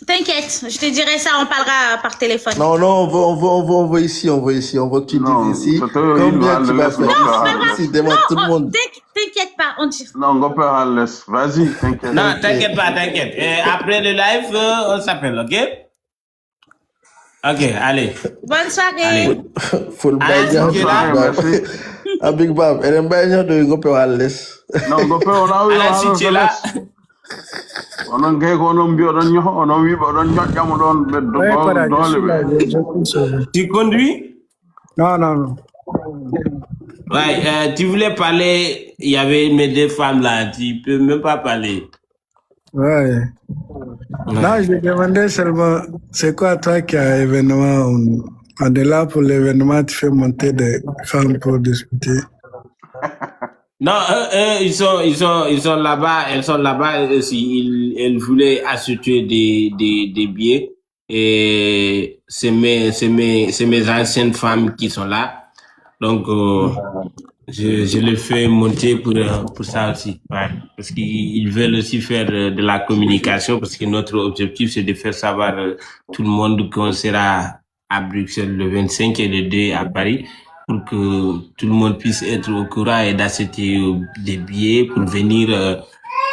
Speaker 2: t'inquiète. Je te dirai ça, on parlera par téléphone.
Speaker 7: Non, on veut ici, on veut que tu
Speaker 3: Non,
Speaker 7: dises ici
Speaker 3: c'est eux, ils
Speaker 7: combien
Speaker 3: vont
Speaker 7: tu vas
Speaker 3: le
Speaker 7: faire.
Speaker 3: laisser.
Speaker 7: Ici, demande tout le monde.
Speaker 2: T'inquiète pas, on dit.
Speaker 3: Non, on peut aller. Vas-y, t'inquiète.
Speaker 1: Non, t'inquiète pas, t'inquiète. Après le live, on s'appelle, ok? Ok, allez.
Speaker 2: Bonne soirée.
Speaker 1: Allez.
Speaker 7: Faut le
Speaker 1: Ah,
Speaker 7: baigner,
Speaker 1: c'est
Speaker 7: Big
Speaker 1: bien,
Speaker 7: Bab.
Speaker 3: merci.
Speaker 7: Ah, Big Bab, elle aime baigner de Gopé Wallace.
Speaker 3: Non, on peut, on a eu,
Speaker 1: Alors, si tu es là,
Speaker 3: on a gagné, on a mis, on a vu, on a mis,
Speaker 8: Ouais, voilà, je
Speaker 3: on
Speaker 8: suis là,
Speaker 3: a
Speaker 8: je compte sur vous.
Speaker 1: tu conduis?
Speaker 8: Non.
Speaker 1: Ouais, tu voulais parler, il y avait mes deux femmes là, tu peux même pas parler.
Speaker 8: Ouais. Non, je demandais seulement, c'est quoi toi qui as événement, on est là pour l'événement, tu fais monter des femmes pour discuter.
Speaker 1: Non, ils sont là-bas, elles sont là-bas aussi. Elles voulaient acheter des billets et c'est mes anciennes femmes qui sont là. Donc, je les fais monter pour ça aussi. Ouais. Parce qu'ils veulent aussi faire de la communication parce que notre objectif c'est de faire savoir tout le monde qu'on sera à Bruxelles le 25 et le 2 à Paris, pour que tout le monde puisse être au courant et d'acheter des billets pour venir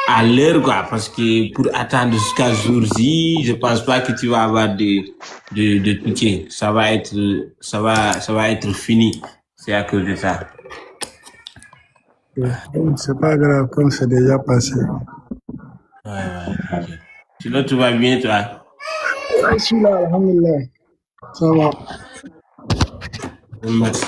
Speaker 1: à l'heure, quoi. Parce que pour attendre jusqu'à jour J, je pense pas que tu vas avoir de tickets. Ça va être fini. C'est à cause de ça.
Speaker 8: C'est pas grave, comme c'est déjà passé.
Speaker 1: Ouais. Sinon, tout va bien, toi?
Speaker 8: Je suis là, alhamdulillah. Ça va.
Speaker 1: Merci.